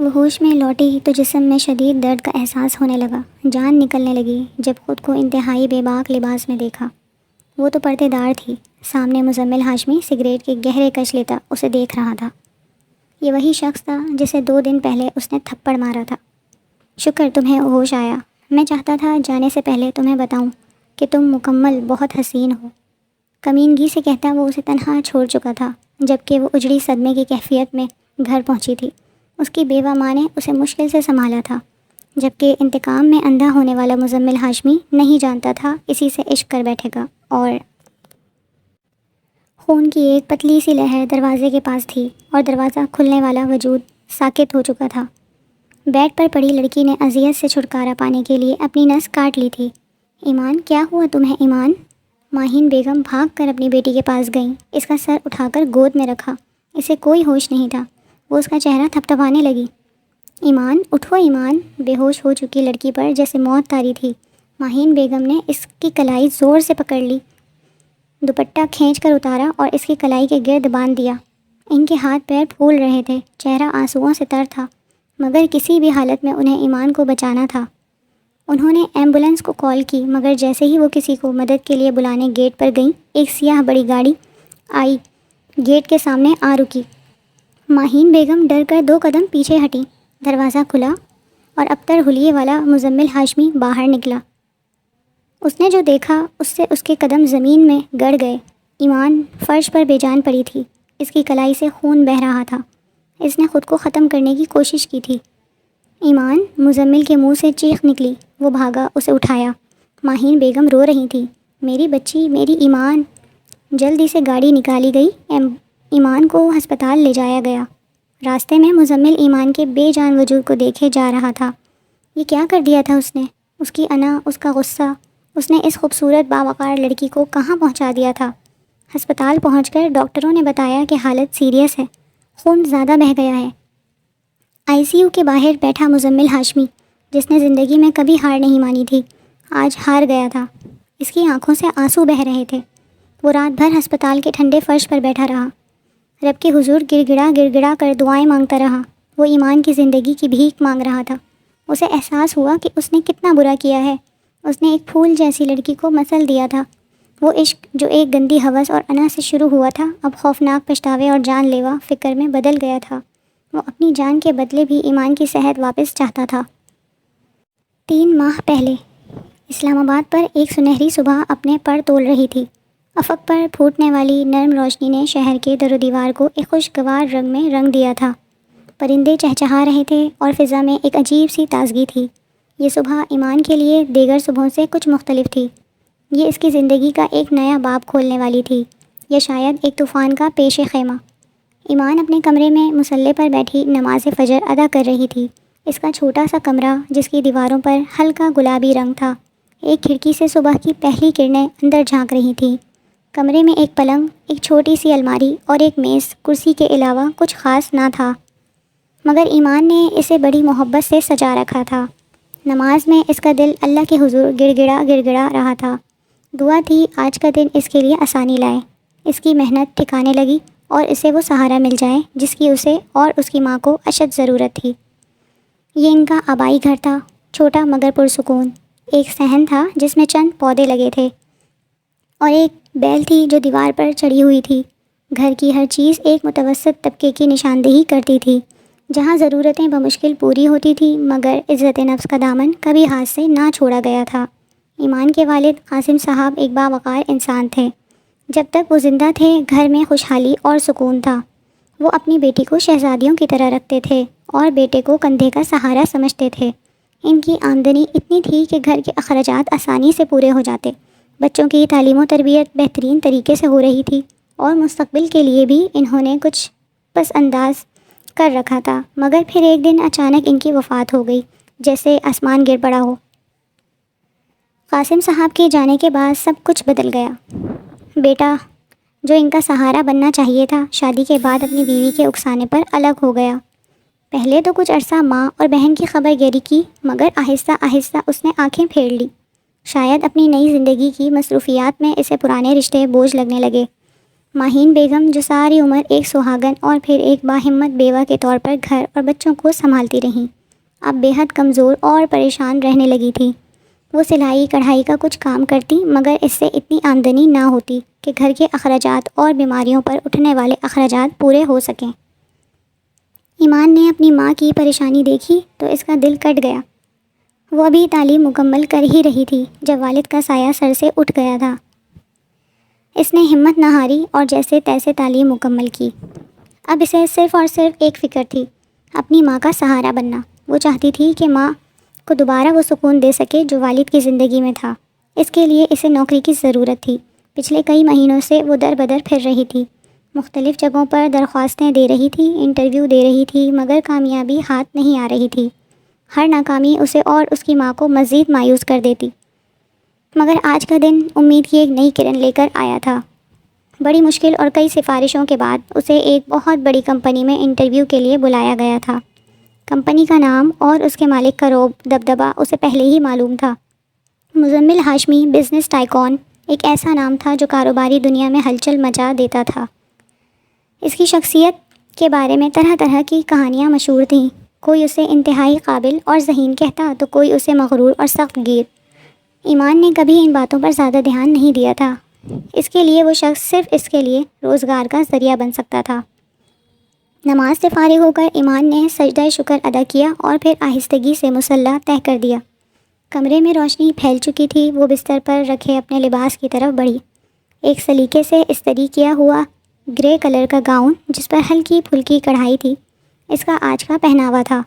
وہ ہوش میں لوٹی تو جسم میں شدید درد کا احساس ہونے لگا، جان نکلنے لگی جب خود کو انتہائی بے باک لباس میں دیکھا۔ وہ تو پردے دار تھی، سامنے مزمل ہاشمی سگریٹ کے گہرے کش لیتا اسے دیکھ رہا تھا۔ یہ وہی شخص تھا جسے 2 دن پہلے اس نے تھپڑ مارا تھا۔ شکر تمہیں ہوش آیا، میں چاہتا تھا جانے سے پہلے تمہیں بتاؤں کہ تم مکمل بہت حسین ہو۔ کمینگی سے کہتا وہ اسے تنہا چھوڑ چکا تھا جبکہ وہ اجڑی صدمے کی کیفیت میں گھر پہنچی تھی۔ اس کی بیوہ ماں نے اسے مشکل سے سنبھالا تھا، جبکہ انتقام میں اندھا ہونے والا مزمل ہاشمی نہیں جانتا تھا اسی سے عشق کر بیٹھے گا، اور خون کی ایک پتلی سی لہر دروازے کے پاس تھی اور دروازہ کھلنے والا وجود ساکت ہو چکا تھا۔ بیڈ پر پڑی لڑکی نے اذیت سے چھٹکارا پانے کے لیے اپنی نس کاٹ لی تھی۔ ایمان، کیا ہوا تمہیں ایمان؟ ماہین بیگم بھاگ کر اپنی بیٹی کے پاس گئیں، اس کا سر اٹھا کر گود میں رکھا۔ اسے کوئی ہوش نہیں تھا، وہ اس کا چہرہ تھپتھپانے لگی۔ ایمان اٹھو ایمان! بے ہوش ہو چکی لڑکی پر جیسے موت طاری تھی۔ ماہین بیگم نے اس کی کلائی زور سے پکڑ لی، دوپٹہ کھینچ کر اتارا اور اس کی کلائی کے گرد باندھ دیا۔ ان کے ہاتھ پیر پھول رہے تھے، چہرہ آنسوؤں سے تر تھا، مگر کسی بھی حالت میں انہیں ایمان کو بچانا تھا۔ انہوں نے ایمبولینس کو کال کی، مگر جیسے ہی وہ کسی کو مدد کے لیے بلانے گیٹ پر گئیں، ایک سیاہ بڑی گاڑی آئی، گیٹ کے سامنے آ رکی۔ ماہین بیگم ڈر کر 2 قدم پیچھے ہٹیں۔ دروازہ کھلا اور ابتر حلیے والا مزمل ہاشمی باہر نکلا۔ اس نے جو دیکھا اس سے اس کے قدم زمین میں گڑ گئے۔ ایمان فرش پر بے جان پڑی تھی، اس کی کلائی سے خون بہہ رہا تھا۔ اس نے خود کو ختم کرنے کی کوشش کی تھی۔ ایمان! مزمل کے منہ سے چیخ نکلی، وہ بھاگا، اسے اٹھایا۔ ماہین بیگم رو رہی تھی، میری بچی، میری ایمان! جلدی سے گاڑی نکالی گئی، ایمان کو ہسپتال لے جایا گیا۔ راستے میں مزمل ایمان کے بے جان وجود کو دیکھے جا رہا تھا۔ یہ کیا کر دیا تھا اس نے؟ اس کی انا، اس کا غصہ، اس نے اس خوبصورت باوقار لڑکی کو کہاں پہنچا دیا تھا؟ ہسپتال پہنچ کر ڈاکٹروں نے بتایا کہ حالت سیریس ہے، خون زیادہ بہہ گیا ہے۔ ICU کے باہر بیٹھا مزمل ہاشمی، جس نے زندگی میں کبھی ہار نہیں مانی تھی، آج ہار گیا تھا۔ اس کی آنکھوں سے آنسو بہہ رہے تھے۔ وہ رات بھر ہسپتال کے ٹھنڈے فرش پر بیٹھا رہا، رب کے حضور گڑ گڑا کر دعائیں مانگتا رہا۔ وہ ایمان کی زندگی کی بھیک مانگ رہا تھا۔ اسے احساس ہوا کہ اس نے کتنا برا کیا ہے۔ اس نے ایک پھول جیسی لڑکی کو مسل دیا تھا۔ وہ عشق جو ایک گندی ہوس اور انا سے شروع ہوا تھا، اب خوفناک پچھتاوے اور جان لیوا فکر میں بدل گیا تھا۔ وہ اپنی جان کے بدلے بھی ایمان کی صحت واپس چاہتا تھا۔ 3 ماہ پہلے اسلام آباد پر ایک سنہری صبح اپنے پر تول رہی تھی۔ افق پر پھوٹنے والی نرم روشنی نے شہر کے در و دیوار کو ایک خوشگوار رنگ میں رنگ دیا تھا۔ پرندے چہچہا رہے تھے اور فضا میں ایک عجیب سی تازگی تھی۔ یہ صبح ایمان کے لیے دیگر صبحوں سے کچھ مختلف تھی۔ یہ اس کی زندگی کا ایک نیا باب کھولنے والی تھی، یا شاید ایک طوفان کا پیش خیمہ۔ ایمان اپنے کمرے میں مصلے پر بیٹھی نماز فجر ادا کر رہی تھی۔ اس کا چھوٹا سا کمرہ جس کی دیواروں پر ہلکا گلابی رنگ تھا، ایک کھڑکی سے صبح کی پہلی کرنیں اندر جھانک رہی تھیں۔ کمرے میں ایک پلنگ، ایک چھوٹی سی الماری اور ایک میز کرسی کے علاوہ کچھ خاص نہ تھا، مگر ایمان نے اسے بڑی محبت سے سجا رکھا تھا۔ نماز میں اس کا دل اللہ کے حضور گڑ گڑا رہا تھا۔ دعا تھی آج کا دن اس کے لیے آسانی لائے، اس کی محنت ٹھکانے لگی اور اسے وہ سہارا مل جائے جس کی اسے اور اس کی ماں کو اشد ضرورت تھی۔ یہ ان کا آبائی گھر تھا، چھوٹا مگر پرسکون۔ ایک صحن تھا جس میں چند پودے لگے تھے اور ایک بیل تھی جو دیوار پر چڑھی ہوئی تھی۔ گھر کی ہر چیز ایک متوسط طبقے کی نشاندہی کرتی تھی، جہاں ضرورتیں بمشکل پوری ہوتی تھیں، مگر عزت نفس کا دامن کبھی ہاتھ سے نہ چھوڑا گیا تھا۔ ایمان کے والد قاسم صاحب ایک باوقار انسان تھے۔ جب تک وہ زندہ تھے گھر میں خوشحالی اور سکون تھا۔ وہ اپنی بیٹی کو شہزادیوں کی طرح رکھتے تھے اور بیٹے کو کندھے کا سہارا سمجھتے تھے۔ ان کی آمدنی اتنی تھی کہ گھر کے اخراجات آسانی سے پورے ہو جاتے، بچوں کی تعلیم و تربیت بہترین طریقے سے ہو رہی تھی، اور مستقبل کے لیے بھی انہوں نے کچھ پس انداز کر رکھا تھا۔ مگر پھر ایک دن اچانک ان کی وفات ہو گئی، جیسے آسمان گر پڑا ہو۔ قاسم صاحب کے جانے کے بعد سب کچھ بدل گیا۔ بیٹا جو ان کا سہارا بننا چاہیے تھا، شادی کے بعد اپنی بیوی کے اکسانے پر الگ ہو گیا۔ پہلے تو کچھ عرصہ ماں اور بہن کی خبر گیری کی، مگر آہستہ آہستہ اس نے آنکھیں پھیر لی۔ شاید اپنی نئی زندگی کی مصروفیات میں اسے پرانے رشتے بوجھ لگنے لگے۔ ماہین بیگم جو ساری عمر ایک سہاگن اور پھر ایک باہمت بیوہ کے طور پر گھر اور بچوں کو سنبھالتی رہیں، اب بے حد کمزور اور پریشان رہنے لگی تھی۔ وہ سلائی کڑھائی کا کچھ کام کرتی، مگر اس سے اتنی آمدنی نہ ہوتی کہ گھر کے اخراجات اور بیماریوں پر اٹھنے والے اخراجات پورے ہو سکیں۔ ایمان نے اپنی ماں کی پریشانی دیکھی تو اس کا دل کٹ گیا۔ وہ ابھی تعلیم مکمل کر ہی رہی تھی جب والد کا سایہ سر سے اٹھ گیا تھا۔ اس نے ہمت نہ ہاری اور جیسے تیسے تعلیم مکمل کی۔ اب اسے صرف اور صرف ایک فکر تھی، اپنی ماں کا سہارا بننا۔ وہ چاہتی تھی کہ ماں کو دوبارہ وہ سکون دے سکے جو والد کی زندگی میں تھا۔ اس کے لیے اسے نوکری کی ضرورت تھی۔ پچھلے کئی مہینوں سے وہ در بدر پھر رہی تھی، مختلف جگہوں پر درخواستیں دے رہی تھی، انٹرویو دے رہی تھی، مگر کامیابی ہاتھ نہیں آ رہی تھی۔ ہر ناکامی اسے اور اس کی ماں کو مزید مایوس کر دیتی۔ مگر آج کا دن امید کی ایک نئی کرن لے کر آیا تھا۔ بڑی مشکل اور کئی سفارشوں کے بعد اسے ایک بہت بڑی کمپنی میں انٹرویو کے لیے بلایا گیا تھا۔ کمپنی کا نام اور اس کے مالک کا رعب دبدبہ اسے پہلے ہی معلوم تھا۔ مزمل ہاشمی بزنس ٹائکون ایک ایسا نام تھا جو کاروباری دنیا میں ہلچل مچا دیتا تھا۔ اس کی شخصیت کے بارے میں طرح طرح کی کہانیاں مشہور تھیں۔ کوئی اسے انتہائی قابل اور ذہین کہتا تو کوئی اسے مغرور اور سخت گیر۔ ایمان نے کبھی ان باتوں پر زیادہ دھیان نہیں دیا تھا۔ اس کے لیے وہ شخص صرف اس کے لیے روزگار کا ذریعہ بن سکتا تھا۔ نماز سے فارغ ہو کر ایمان نے سجدہ شکر ادا کیا اور پھر آہستگی سے مصلی طے کر دیا۔ کمرے میں روشنی پھیل چکی تھی۔ وہ بستر پر رکھے اپنے لباس کی طرف بڑھی۔ ایک سلیقے سے استری کیا ہوا گرے کلر کا گاؤن جس پر ہلکی پھلکی کڑھائی تھی، اس کا آج کا پہناوا تھا۔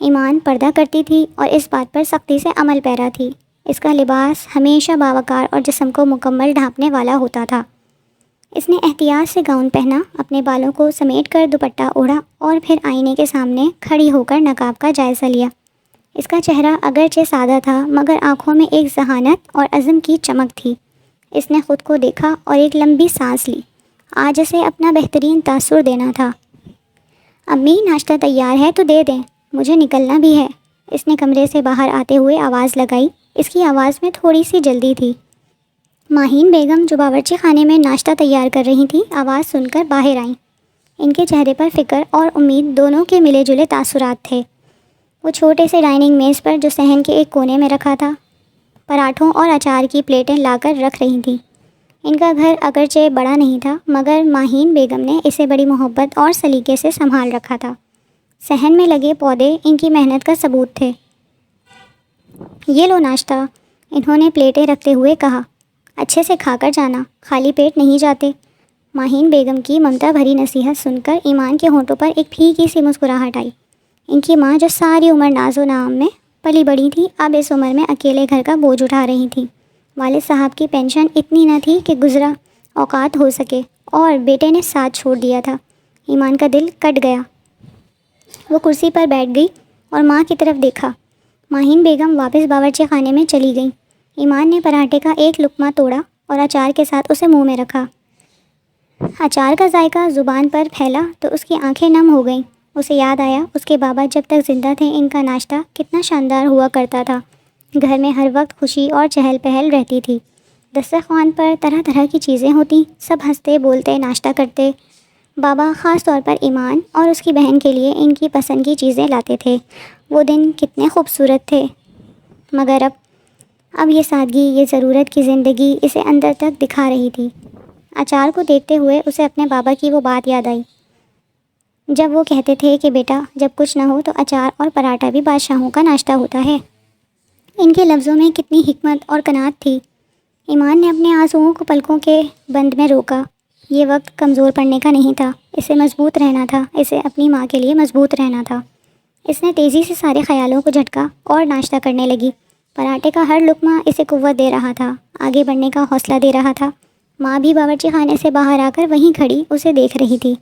ایمان پردہ کرتی تھی اور اس بات پر سختی سے عمل پیرا تھی۔ اس کا لباس ہمیشہ باوقار اور جسم کو مکمل ڈھانپنے والا ہوتا تھا۔ اس نے احتیاط سے گاؤن پہنا، اپنے بالوں کو سمیٹ کر دوپٹہ اوڑھا اور پھر آئینے کے سامنے کھڑی ہو کر نقاب کا جائزہ لیا۔ اس کا چہرہ اگرچہ سادہ تھا مگر آنکھوں میں ایک ذہانت اور عزم کی چمک تھی۔ اس نے خود کو دیکھا اور ایک لمبی سانس لی۔ آج اسے اپنا بہترین تاثر دینا تھا۔ امی ناشتہ تیار ہے تو دے دیں، مجھے نکلنا بھی ہے، اس نے کمرے سے باہر آتے ہوئے آواز لگائی۔ اس کی آواز میں تھوڑی سی جلدی تھی۔ ماہین بیگم جو باورچی خانے میں ناشتہ تیار کر رہی تھیں آواز سن کر باہر آئیں۔ ان کے چہرے پر فکر اور امید دونوں کے ملے جلے تاثرات تھے۔ وہ چھوٹے سے ڈائننگ میز پر جو صحن کے ایک کونے میں رکھا تھا پراٹھوں اور اچار کی پلیٹیں لا کر رکھ رہی تھیں۔ ان کا گھر اگرچہ بڑا نہیں تھا مگر ماہین بیگم نے اسے بڑی محبت اور سلیقے سے سنبھال رکھا تھا۔ صحن میں لگے پودے ان کی محنت کا ثبوت تھے۔ یہ لو ناشتہ، انہوں نے پلیٹیں رکھتے ہوئے کہا، اچھے سے کھا کر جانا، خالی پیٹ نہیں جاتے۔ ماہین بیگم کی ممتا بھری نصیحت سن کر ایمان کے ہونٹوں پر ایک پھیکی سی مسکراہٹ آئی۔ ان کی ماں جو ساری عمر ناز و نعام میں پلی بڑی تھی اب اس عمر میں اکیلے گھر کا بوجھ اٹھا رہی تھیں۔ والد صاحب کی پینشن اتنی نہ تھی کہ گزرا اوقات ہو سکے اور بیٹے نے ساتھ چھوڑ دیا تھا۔ ایمان کا دل کٹ گیا۔ وہ کرسی پر بیٹھ گئی اور ماں کی طرف دیکھا۔ ماہین بیگم واپس باورچی خانے میں چلی گئیں۔ ایمان نے پراٹھے کا ایک لقمہ توڑا اور اچار کے ساتھ اسے منہ میں رکھا۔ اچار کا ذائقہ زبان پر پھیلا تو اس کی آنکھیں نم ہو گئیں۔ اسے یاد آیا اس کے بابا جب تک زندہ تھے ان کا ناشتہ کتنا شاندار ہوا کرتا تھا۔ گھر میں ہر وقت خوشی اور چہل پہل رہتی تھی۔ دسترخوان پر طرح طرح کی چیزیں ہوتیں، سب ہنستے بولتے ناشتہ کرتے۔ بابا خاص طور پر ایمان اور اس کی بہن کے لیے ان کی پسند کی چیزیں لاتے تھے۔ وہ دن کتنے خوبصورت تھے، مگر اب یہ سادگی، یہ ضرورت کی زندگی اسے اندر تک دکھا رہی تھی۔ اچار کو دیکھتے ہوئے اسے اپنے بابا کی وہ بات یاد آئی جب وہ کہتے تھے کہ بیٹا جب کچھ نہ ہو تو اچار اور پراٹھا بھی بادشاہوں کا ناشتہ ہوتا ہے۔ ان کے لفظوں میں کتنی حکمت اور قناعت تھی۔ ایمان نے اپنے آنسوؤں کو پلکوں کے بند میں روکا۔ یہ وقت کمزور پڑنے کا نہیں تھا، اسے مضبوط رہنا تھا، اسے اپنی ماں کے لیے مضبوط رہنا تھا۔ اس نے تیزی سے سارے خیالوں کو جھٹکا اور ناشتہ کرنے لگی۔ پراٹھے کا ہر لقمہ اسے قوت دے رہا تھا، آگے بڑھنے کا حوصلہ دے رہا تھا۔ ماں بھی باورچی خانے سے باہر آ کر وہیں کھڑی اسے دیکھ رہی تھی۔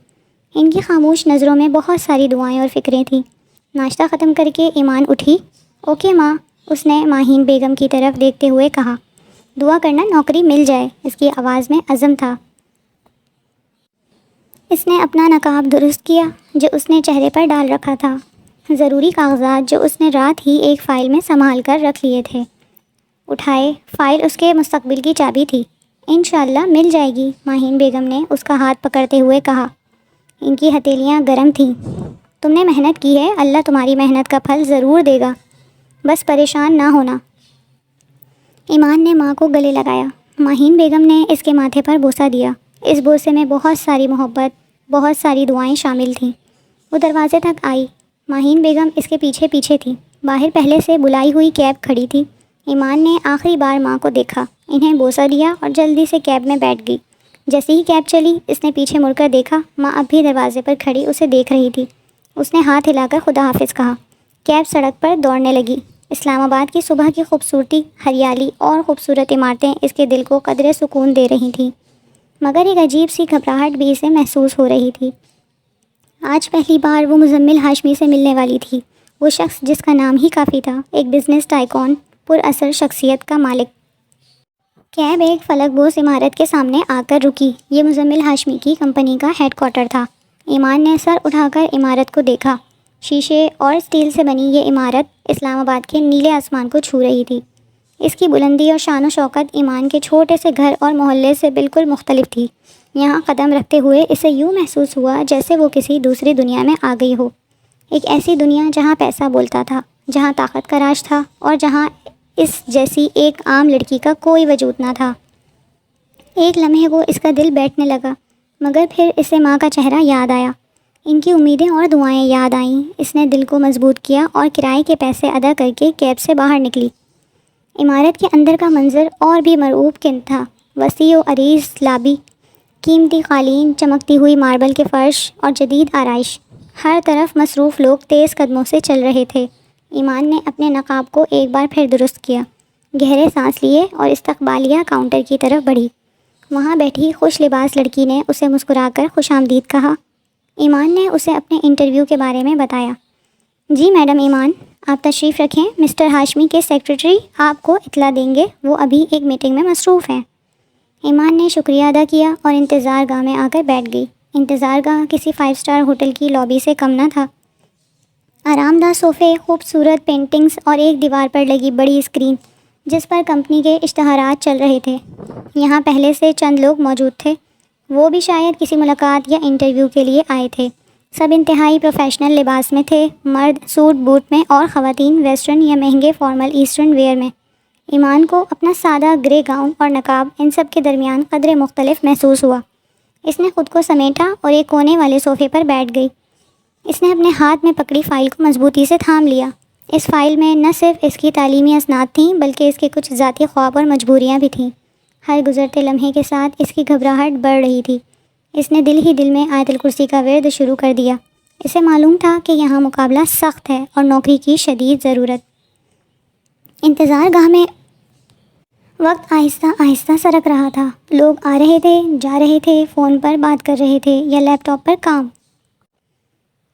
ان کی خاموش نظروں میں بہت ساری دعائیں اور فکریں تھیں۔ ناشتہ ختم کر کے ایمان اٹھی۔ اوکے ماں، اس نے ماہین بیگم کی طرف دیکھتے ہوئے کہا۔ دعا کرنا نوکری مل جائے، اس کی آواز میں عزم تھا۔ اس نے اپنا نقاب درست کیا جو اس نے چہرے پر ڈال رکھا تھا، ضروری کاغذات جو اس نے رات ہی ایک فائل میں سنبھال کر رکھ لیے تھے، اٹھائے۔ فائل اس کے مستقبل کی چابی تھی۔ انشاءاللہ مل جائے گی، ماہین بیگم نے اس کا ہاتھ پکڑتے ہوئے کہا۔ ان کی ہتھیلیاں گرم تھیں۔ تم نے محنت کی ہے، اللہ تمہاری محنت کا پھل ضرور دے گا، بس پریشان نہ ہونا۔ ایمان نے ماں کو گلے لگایا۔ ماہین بیگم نے اس کے ماتھے پر بوسہ دیا۔ اس بوسے میں بہت ساری محبت، بہت ساری دعائیں شامل تھیں۔ وہ دروازے تک آئی۔ ماہین بیگم اس کے پیچھے پیچھے تھی۔ باہر پہلے سے بلائی ہوئی کیب کھڑی تھی۔ ایمان نے آخری بار ماں کو دیکھا، انہیں بوسہ دیا اور جلدی سے کیب میں بیٹھ گئی۔ جیسے ہی کیب چلی، اس نے پیچھے مڑ کر دیکھا، ماں اب بھی دروازے پر کھڑی اسے دیکھ رہی تھی۔ اس نے ہاتھ ہلا کر خدا حافظ کہا۔ کیب سڑک پر دوڑنے لگی۔ اسلام آباد کی صبح کی خوبصورتی، ہریالی اور خوبصورت عمارتیں اس کے دل کو قدرے سکون دے رہی تھیں، مگر ایک عجیب سی گھبراہٹ بھی اسے محسوس ہو رہی تھی۔ آج پہلی بار وہ مزمل ہاشمی سے ملنے والی تھی، وہ شخص جس کا نام ہی کافی تھا، ایک بزنس ٹائکون، پر اثر شخصیت کا مالک۔ کیب ایک فلک بوس عمارت کے سامنے آ کر رکی۔ یہ مزمل ہاشمی کی کمپنی کا ہیڈ کوارٹر تھا۔ ایمان نے سر اٹھا کر عمارت کو دیکھا۔ شیشے اور اسٹیل سے بنی یہ عمارت اسلام آباد کے نیلے آسمان کو چھو رہی تھی۔ اس کی بلندی اور شان و شوکت ایمان کے چھوٹے سے گھر اور محلے سے بالکل مختلف تھی۔ یہاں قدم رکھتے ہوئے اسے یوں محسوس ہوا جیسے وہ کسی دوسری دنیا میں آ گئی ہو، ایک ایسی دنیا جہاں پیسہ بولتا تھا، جہاں طاقت کا راج تھا، اور جہاں اس جیسی ایک عام لڑکی کا کوئی وجود نہ تھا۔ ایک لمحے کو اس کا دل بیٹھنے لگا، مگر پھر اسے ماں کا چہرہ یاد آیا، ان کی امیدیں اور دعائیں یاد آئیں۔ اس نے دل کو مضبوط کیا اور کرائے کے پیسے ادا کر کے کیب سے باہر نکلی۔ عمارت کے اندر کا منظر اور بھی مرعوب کن تھا۔ وسیع و عریض لابی، قیمتی قالین، چمکتی ہوئی ماربل کے فرش اور جدید آرائش، ہر طرف مصروف لوگ تیز قدموں سے چل رہے تھے۔ ایمان نے اپنے نقاب کو ایک بار پھر درست کیا، گہرے سانس لیے اور استقبالیہ کاؤنٹر کی طرف بڑھی۔ وہاں بیٹھی خوش لباس لڑکی نے اسے مسکرا کر خوش آمدید کہا۔ ایمان نے اسے اپنے انٹرویو کے بارے میں بتایا۔ جی میڈم ایمان، آپ تشریف رکھیں، مسٹر ہاشمی کے سیکرٹری آپ کو اطلاع دیں گے، وہ ابھی ایک میٹنگ میں مصروف ہیں۔ ایمان نے شکریہ ادا کیا اور انتظار گاہ میں آ کر بیٹھ گئی۔ انتظار گاہ کسی 5 اسٹار ہوٹل کی لابی سے کم نہ تھا۔ آرام دہ صوفے، خوبصورت پینٹنگز اور ایک دیوار پر لگی بڑی اسکرین جس پر کمپنی کے اشتہارات چل رہے تھے۔ یہاں پہلے سے چند لوگ موجود تھے، وہ بھی شاید کسی ملاقات یا انٹرویو کے لیے آئے تھے۔ سب انتہائی پروفیشنل لباس میں تھے، مرد سوٹ بوٹ میں اور خواتین ویسٹرن یا مہنگے فارمل ایسٹرن ویئر میں۔ ایمان کو اپنا سادہ گرے گاؤن اور نقاب ان سب کے درمیان قدرے مختلف محسوس ہوا۔ اس نے خود کو سمیٹا اور ایک کونے والے صوفے پر بیٹھ گئی۔ اس نے اپنے ہاتھ میں پکڑی فائل کو مضبوطی سے تھام لیا۔ اس فائل میں نہ صرف اس کی تعلیمی اسناد تھیں بلکہ اس کے کچھ ذاتی خواب اور مجبوریاں بھی تھیں۔ ہر گزرتے لمحے کے ساتھ اس کی گھبراہٹ بڑھ رہی تھی۔ اس نے دل ہی دل میں آیت الکرسی کا ورد شروع کر دیا۔ اسے معلوم تھا کہ یہاں مقابلہ سخت ہے اور نوکری کی شدید ضرورت۔ انتظار گاہ میں وقت آہستہ آہستہ سرک رہا تھا۔ لوگ آ رہے تھے، جا رہے تھے، فون پر بات کر رہے تھے یا لیپ ٹاپ پر کام۔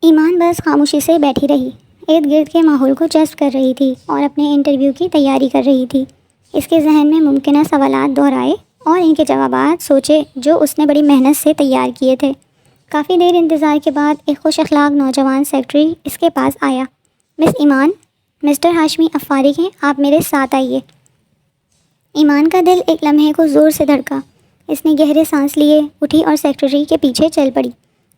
ایمان بس خاموشی سے بیٹھی رہی، ارد گرد کے ماحول کو جذب کر رہی تھی اور اپنے انٹرویو کی تیاری کر رہی تھی۔ اس کے ذہن میں ممکنہ سوالات دہرائے اور ان کے جوابات سوچے جو اس نے بڑی محنت سے تیار کیے تھے۔ کافی دیر انتظار کے بعد ایک خوش اخلاق نوجوان سیکرٹری اس کے پاس آیا۔ مس ایمان، مسٹر ہاشمی اب فارغ ہیں، آپ میرے ساتھ آئیے۔ ایمان کا دل ایک لمحے کو زور سے دھڑکا۔ اس نے گہرے سانس لیے، اٹھی اور سیکرٹری کے پیچھے چل پڑی۔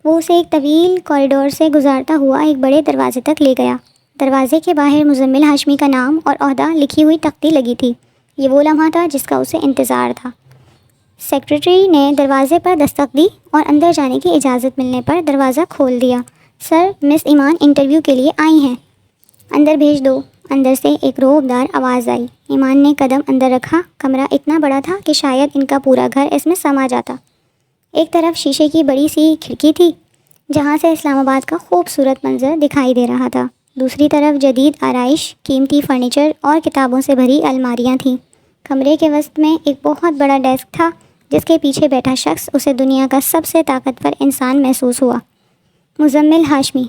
وہ اسے ایک طویل کوریڈور سے گزارتا ہوا ایک بڑے دروازے تک لے گیا۔ دروازے کے باہر مزمل ہاشمی کا نام اور عہدہ لکھی ہوئی تختی لگی تھی۔ یہ وہ لمحہ تھا جس کا اسے انتظار تھا۔ سیکرٹری نے دروازے پر دستک دی اور اندر جانے کی اجازت ملنے پر دروازہ کھول دیا۔ سر، مس ایمان انٹرویو کے لیے آئی ہیں، اندر بھیج دو۔ اندر سے ایک رعبدار آواز آئی۔ ایمان نے قدم اندر رکھا۔ کمرہ اتنا بڑا تھا کہ شاید ان کا پورا گھر اس میں سما جاتا۔ ایک طرف شیشے کی بڑی سی کھڑکی تھی جہاں سے اسلام آباد کا خوبصورت منظر دکھائی دے رہا تھا۔ دوسری طرف جدید آرائش، قیمتی فرنیچر اور کتابوں سے بھری الماریاں تھیں۔ کمرے کے وسط میں ایک بہت بڑا ڈیسک تھا جس کے پیچھے بیٹھا شخص اسے دنیا کا سب سے طاقتور انسان محسوس ہوا۔ مزمل ہاشمی،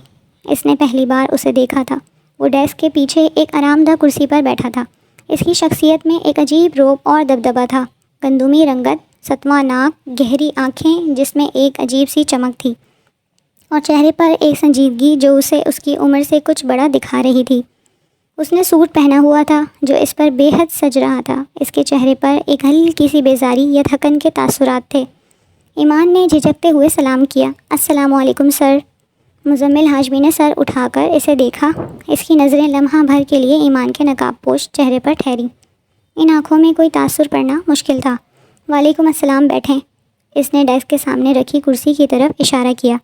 اس نے پہلی بار اسے دیکھا تھا۔ وہ ڈیسک کے پیچھے ایک آرام دہ کرسی پر بیٹھا تھا۔ اس کی شخصیت میں ایک عجیب روب اور دبدبہ تھا۔ گندمی رنگت، ستواں ناک، گہری آنکھیں جس میں ایک عجیب سی چمک تھی، اور چہرے پر ایک سنجیدگی جو اسے اس کی عمر سے کچھ بڑا دکھا رہی تھی۔ اس نے سوٹ پہنا ہوا تھا جو اس پر بے حد سج رہا تھا۔ اس کے چہرے پر ایک ہلکی سی بیزاری یا تھکن کے تاثرات تھے۔ ایمان نے جھجکتے ہوئے سلام کیا۔ السلام علیکم سر۔ مزمل ہاشمی نے سر اٹھا کر اسے دیکھا۔ اس کی نظریں لمحہ بھر کے لیے ایمان کے نقاب پوش چہرے پر ٹھہریں۔ ان آنکھوں میں کوئی تاثر پڑنا مشکل تھا۔ وعلیکم السلام، بیٹھیں۔ اس نے ڈیسک کے سامنے رکھی کرسی کی طرف اشارہ کیا۔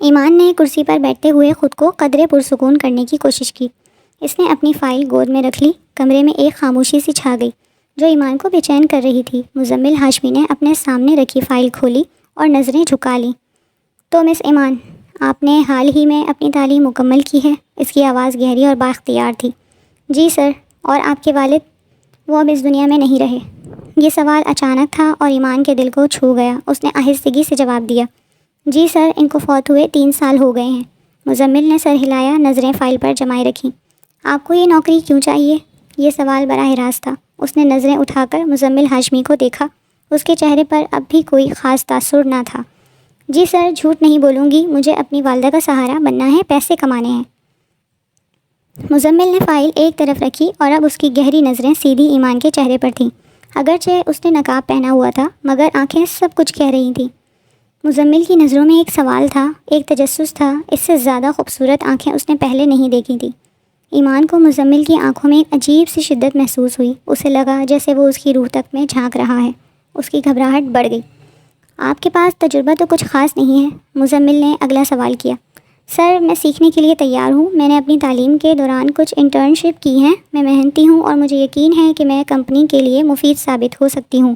ایمان نے کرسی پر بیٹھتے ہوئے خود کو قدرے پرسکون کرنے کی کوشش کی۔ اس نے اپنی فائل گود میں رکھ لی۔ کمرے میں ایک خاموشی سی چھا گئی جو ایمان کو بے چین کر رہی تھی۔ مزمل ہاشمی نے اپنے سامنے رکھی فائل کھولی اور نظریں جھکا لیں۔ تو مس ایمان، آپ نے حال ہی میں اپنی تعلیم مکمل کی ہے؟ اس کی آواز گہری اور بااختیار تھی۔ جی سر۔ اور آپ کے والد؟ وہ اب اس دنیا میں نہیں رہے۔ یہ سوال اچانک تھا اور ایمان کے دل کو چھو گیا۔ اس نے آہستگی سے جواب دیا۔ جی سر، ان کو فوت ہوئے 3 سال ہو گئے ہیں۔ مزمل نے سر ہلایا، نظریں فائل پر جمائے رکھیں۔ آپ کو یہ نوکری کیوں چاہیے؟ یہ سوال براہ راست تھا۔ اس نے نظریں اٹھا کر مزمل ہاشمی کو دیکھا۔ اس کے چہرے پر اب بھی کوئی خاص تاثر نہ تھا۔ جی سر، جھوٹ نہیں بولوں گی، مجھے اپنی والدہ کا سہارا بننا ہے، پیسے کمانے ہیں۔ مزمل نے فائل ایک طرف رکھی اور اب اس کی گہری نظریں سیدھی ایمان کے چہرے پر تھیں۔ اگرچہ اس نے نقاب پہنا ہوا تھا مگر آنکھیں سب کچھ کہہ رہی تھیں۔ مزمل کی نظروں میں ایک سوال تھا، ایک تجسس تھا۔ اس سے زیادہ خوبصورت آنکھیں اس نے پہلے نہیں دیکھی تھیں۔ ایمان کو مزمل کی آنکھوں میں ایک عجیب سی شدت محسوس ہوئی۔ اسے لگا جیسے وہ اس کی روح تک میں جھانک رہا ہے۔ اس کی گھبراہٹ بڑھ گئی۔ آپ کے پاس تجربہ تو کچھ خاص نہیں ہے؟ مزمل نے اگلا سوال کیا۔ سر، میں سیکھنے کے لیے تیار ہوں۔ میں نے اپنی تعلیم کے دوران کچھ انٹرنشپ کی ہیں۔ میں محنتی ہوں اور مجھے یقین ہے کہ میں کمپنی کے لیے مفید ثابت ہو سکتی ہوں۔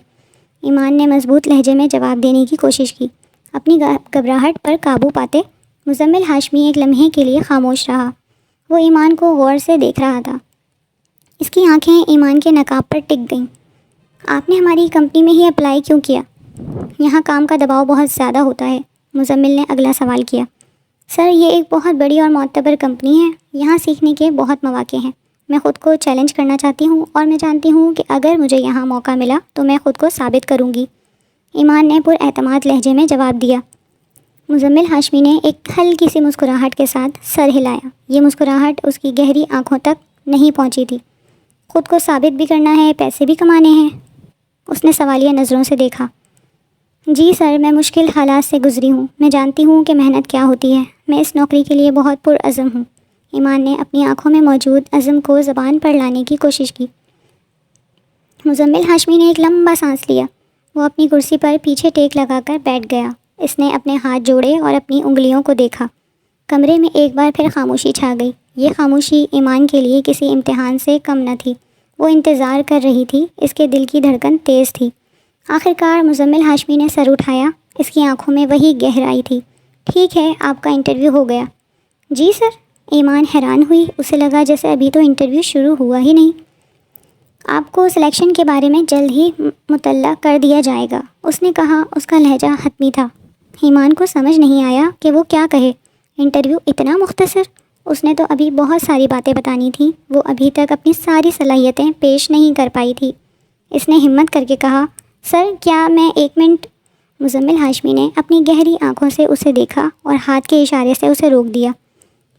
ایمان نے مضبوط لہجے میں جواب دینے کی کوشش کی۔ اپنی گھبراہٹ پر قابو پاتے مزمل ہاشمی ایک لمحے کے لیے خاموش رہا۔ وہ ایمان کو غور سے دیکھ رہا تھا۔ اس کی آنکھیں ایمان کے نقاب پر ٹک گئیں۔ آپ نے ہماری کمپنی میں ہی اپلائی کیوں کیا؟ یہاں کام کا دباؤ بہت زیادہ ہوتا ہے۔ مزمل نے اگلا سوال کیا۔ سر، یہ ایک بہت بڑی اور معتبر کمپنی ہے۔ یہاں سیکھنے کے بہت مواقع ہیں۔ میں خود کو چیلنج کرنا چاہتی ہوں اور میں جانتی ہوں کہ اگر مجھے یہاں موقع ملا تو میں خود کو ثابت کروں گی۔ ایمان نے پر اعتماد لہجے میں جواب دیا۔ مزمل ہاشمی نے ایک ہلکی سی مسکراہٹ کے ساتھ سر ہلایا۔ یہ مسکراہٹ اس کی گہری آنکھوں تک نہیں پہنچی تھی۔ خود کو ثابت بھی کرنا ہے، پیسے بھی کمانے ہیں؟ اس نے سوالیہ نظروں سے دیکھا۔ جی سر، میں مشکل حالات سے گزری ہوں۔ میں جانتی ہوں کہ محنت کیا ہوتی ہے۔ میں اس نوکری کے لیے بہت پرعزم ہوں۔ ایمان نے اپنی آنکھوں میں موجود عزم کو زبان پر لانے کی کوشش کی۔ مزمل ہاشمی نے ایک لمبا سانس لیا۔ وہ اپنی کرسی پر پیچھے ٹیک لگا کر بیٹھ گیا۔ اس نے اپنے ہاتھ جوڑے اور اپنی انگلیوں کو دیکھا۔ کمرے میں ایک بار پھر خاموشی چھا گئی۔ یہ خاموشی ایمان کے لیے کسی امتحان سے کم نہ تھی۔ وہ انتظار کر رہی تھی۔ اس کے دل کی دھڑکن تیز تھی۔ آخرکار مزمل ہاشمی نے سر اٹھایا۔ اس کی آنکھوں میں وہی گہرائی تھی۔ ٹھیک ہے، آپ کا انٹرویو ہو گیا۔ جی سر؟ ایمان حیران ہوئی۔ اسے لگا جیسے ابھی تو انٹرویو شروع ہوا ہی نہیں۔ آپ کو سلیکشن کے بارے میں جلد ہی مطلع کر دیا جائے گا، اس نے کہا۔ اس کا لہجہ حتمی تھا۔ ایمان کو سمجھ نہیں آیا کہ وہ کیا کہے۔ انٹرویو اتنا مختصر؟ اس نے تو ابھی بہت ساری باتیں بتانی تھیں۔ وہ ابھی تک اپنی ساری صلاحیتیں پیش نہیں کر پائی تھی۔ اس نے ہمت کر کے کہا، سر کیا میں 1 منٹ؟ مزمل ہاشمی نے اپنی گہری آنکھوں سے اسے دیکھا اور ہاتھ کے اشارے سے اسے روک دیا۔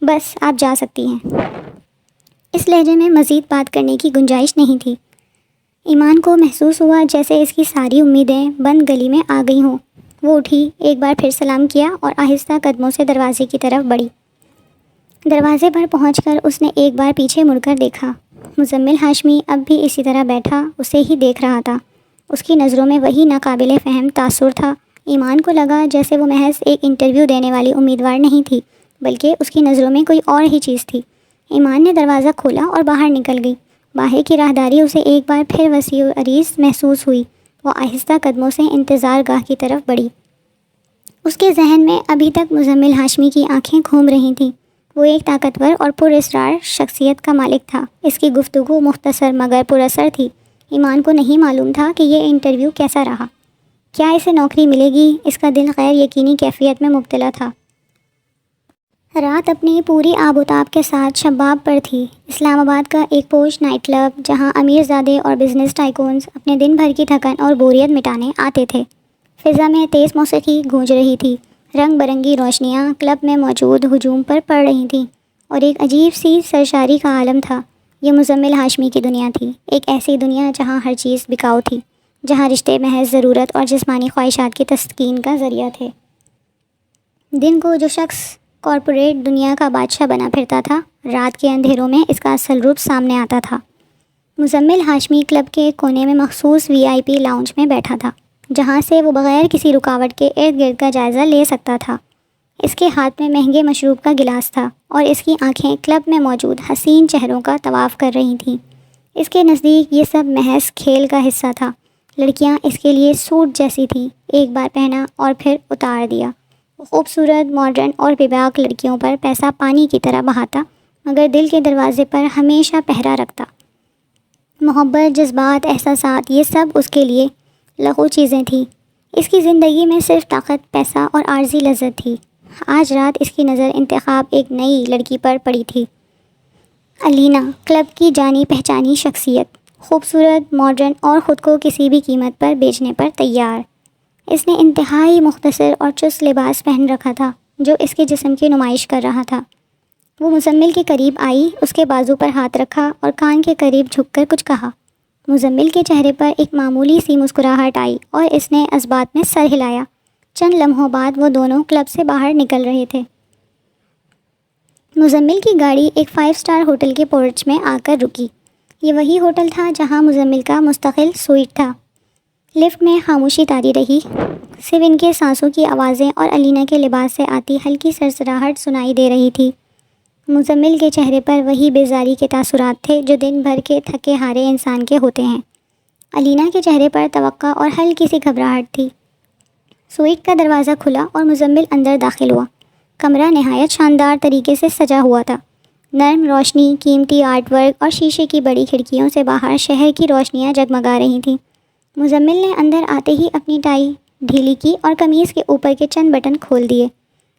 بس آپ جا سکتی ہیں۔ اس لہجے میں مزید بات کرنے کی گنجائش نہیں تھی۔ ایمان کو محسوس ہوا جیسے اس کی ساری امیدیں بند گلی میں آ گئی ہوں۔ وہ اٹھی، ایک بار پھر سلام کیا اور آہستہ قدموں سے دروازے کی طرف بڑھی۔ دروازے پر پہنچ کر اس نے ایک بار پیچھے مڑ کر دیکھا۔ مزمل ہاشمی اب بھی اسی طرح بیٹھا اسے ہی دیکھ رہا تھا۔ اس کی نظروں میں وہی ناقابل فہم تاثر تھا۔ ایمان کو لگا جیسے وہ محض ایک انٹرویو دینے والی امیدوار نہیں تھی بلکہ اس کی نظروں میں کوئی اور ہی چیز تھی۔ ایمان نے دروازہ کھولا اور باہر نکل گئی۔ باہر کی راہداری اسے ایک بار پھر وسیع و عریض محسوس ہوئی۔ وہ آہستہ قدموں سے انتظار گاہ کی طرف بڑھی۔ اس کے ذہن میں ابھی تک مزمل ہاشمی کی آنکھیں گھوم رہی تھیں۔ وہ ایک طاقتور اور پر اسرار شخصیت کا مالک تھا۔ اس کی گفتگو مختصر مگر پر اثر تھی۔ ایمان کو نہیں معلوم تھا کہ یہ انٹرویو کیسا رہا۔ کیا اسے نوکری ملے گی؟ اس کا دل غیر یقینی کیفیت میں مبتلا تھا۔ رات اپنی پوری آب و تاب کے ساتھ شباب پر تھی۔ اسلام آباد کا ایک پوش نائٹ کلب جہاں امیر زادے اور بزنس ٹائکونز اپنے دن بھر کی تھکن اور بوریت مٹانے آتے تھے۔ فضا میں تیز موسیقی گونج رہی تھی۔ رنگ برنگی روشنیاں کلب میں موجود ہجوم پر پڑ رہی تھیں اور ایک عجیب سی سرشاری کا عالم تھا۔ یہ مزمل ہاشمی کی دنیا تھی، ایک ایسی دنیا جہاں ہر چیز بکاؤ تھی، جہاں رشتے محض ضرورت اور جسمانی خواہشات کی تسکین کا ذریعہ تھے۔ دن کو جو شخص کارپوریٹ دنیا کا بادشاہ بنا پھرتا تھا، رات کے اندھیروں میں اس کا اصل روپ سامنے آتا تھا۔ مزمل ہاشمی کلب کے ایک کونے میں مخصوص VIP لاؤنج میں بیٹھا تھا، جہاں سے وہ بغیر کسی رکاوٹ کے ارد گرد کا جائزہ لے سکتا تھا۔ اس کے ہاتھ میں مہنگے مشروب کا گلاس تھا اور اس کی آنکھیں کلب میں موجود حسین چہروں کا طواف کر رہی تھیں۔ اس کے نزدیک یہ سب محض کھیل کا حصہ تھا۔ لڑکیاں اس کے لیے سوٹ جیسی تھیں، ایک بار پہنا اور پھر اتار دیا۔ وہ خوبصورت، ماڈرن اور بے باک لڑکیوں پر پیسہ پانی کی طرح بہاتا، مگر دل کے دروازے پر ہمیشہ پہرا رکھتا۔ محبت، جذبات، احساسات، یہ سب اس کے لیے لغو چیزیں تھیں۔ اس کی زندگی میں صرف طاقت، پیسہ اور عارضی لذت تھی۔ آج رات اس کی نظر انتخاب ایک نئی لڑکی پر پڑی تھی، الینا، کلب کی جانی پہچانی شخصیت، خوبصورت، ماڈرن اور خود کو کسی بھی قیمت پر بیچنے پر تیار۔ اس نے انتہائی مختصر اور چست لباس پہن رکھا تھا جو اس کے جسم کی نمائش کر رہا تھا۔ وہ مزمل کے قریب آئی، اس کے بازو پر ہاتھ رکھا اور کان کے قریب جھک کر کچھ کہا۔ مزمل کے چہرے پر ایک معمولی سی مسکراہٹ آئی اور اس نے اس بات میں سر ہلایا۔ چند لمحوں بعد وہ دونوں کلب سے باہر نکل رہے تھے۔ مزمل کی گاڑی ایک 5 اسٹار ہوٹل کے پورچ میں آ کر رکی۔ یہ وہی ہوٹل تھا جہاں مزمل کا مستقل سوئٹ تھا۔ لفٹ میں خاموشی طاری رہی، صرف ان کے سانسوں کی آوازیں اور الینا کے لباس سے آتی ہلکی سرسراہٹ سنائی دے رہی تھی۔ مزمل کے چہرے پر وہی بیزاری کے تاثرات تھے جو دن بھر کے تھکے ہارے انسان کے ہوتے ہیں۔ الینا کے چہرے پر توقع اور ہلکی سی گھبراہٹ تھی۔ سوئٹ کا دروازہ کھلا اور مزمل اندر داخل ہوا۔ کمرہ نہایت شاندار طریقے سے سجا ہوا تھا۔ نرم روشنی، قیمتی آرٹ ورک اور شیشے کی بڑی کھڑکیوں سے باہر شہر کی روشنیاں جگمگا رہی تھیں۔ مزمل نے اندر آتے ہی اپنی ٹائی ڈھیلی کی اور قمیض کے اوپر کے چند بٹن کھول دیے۔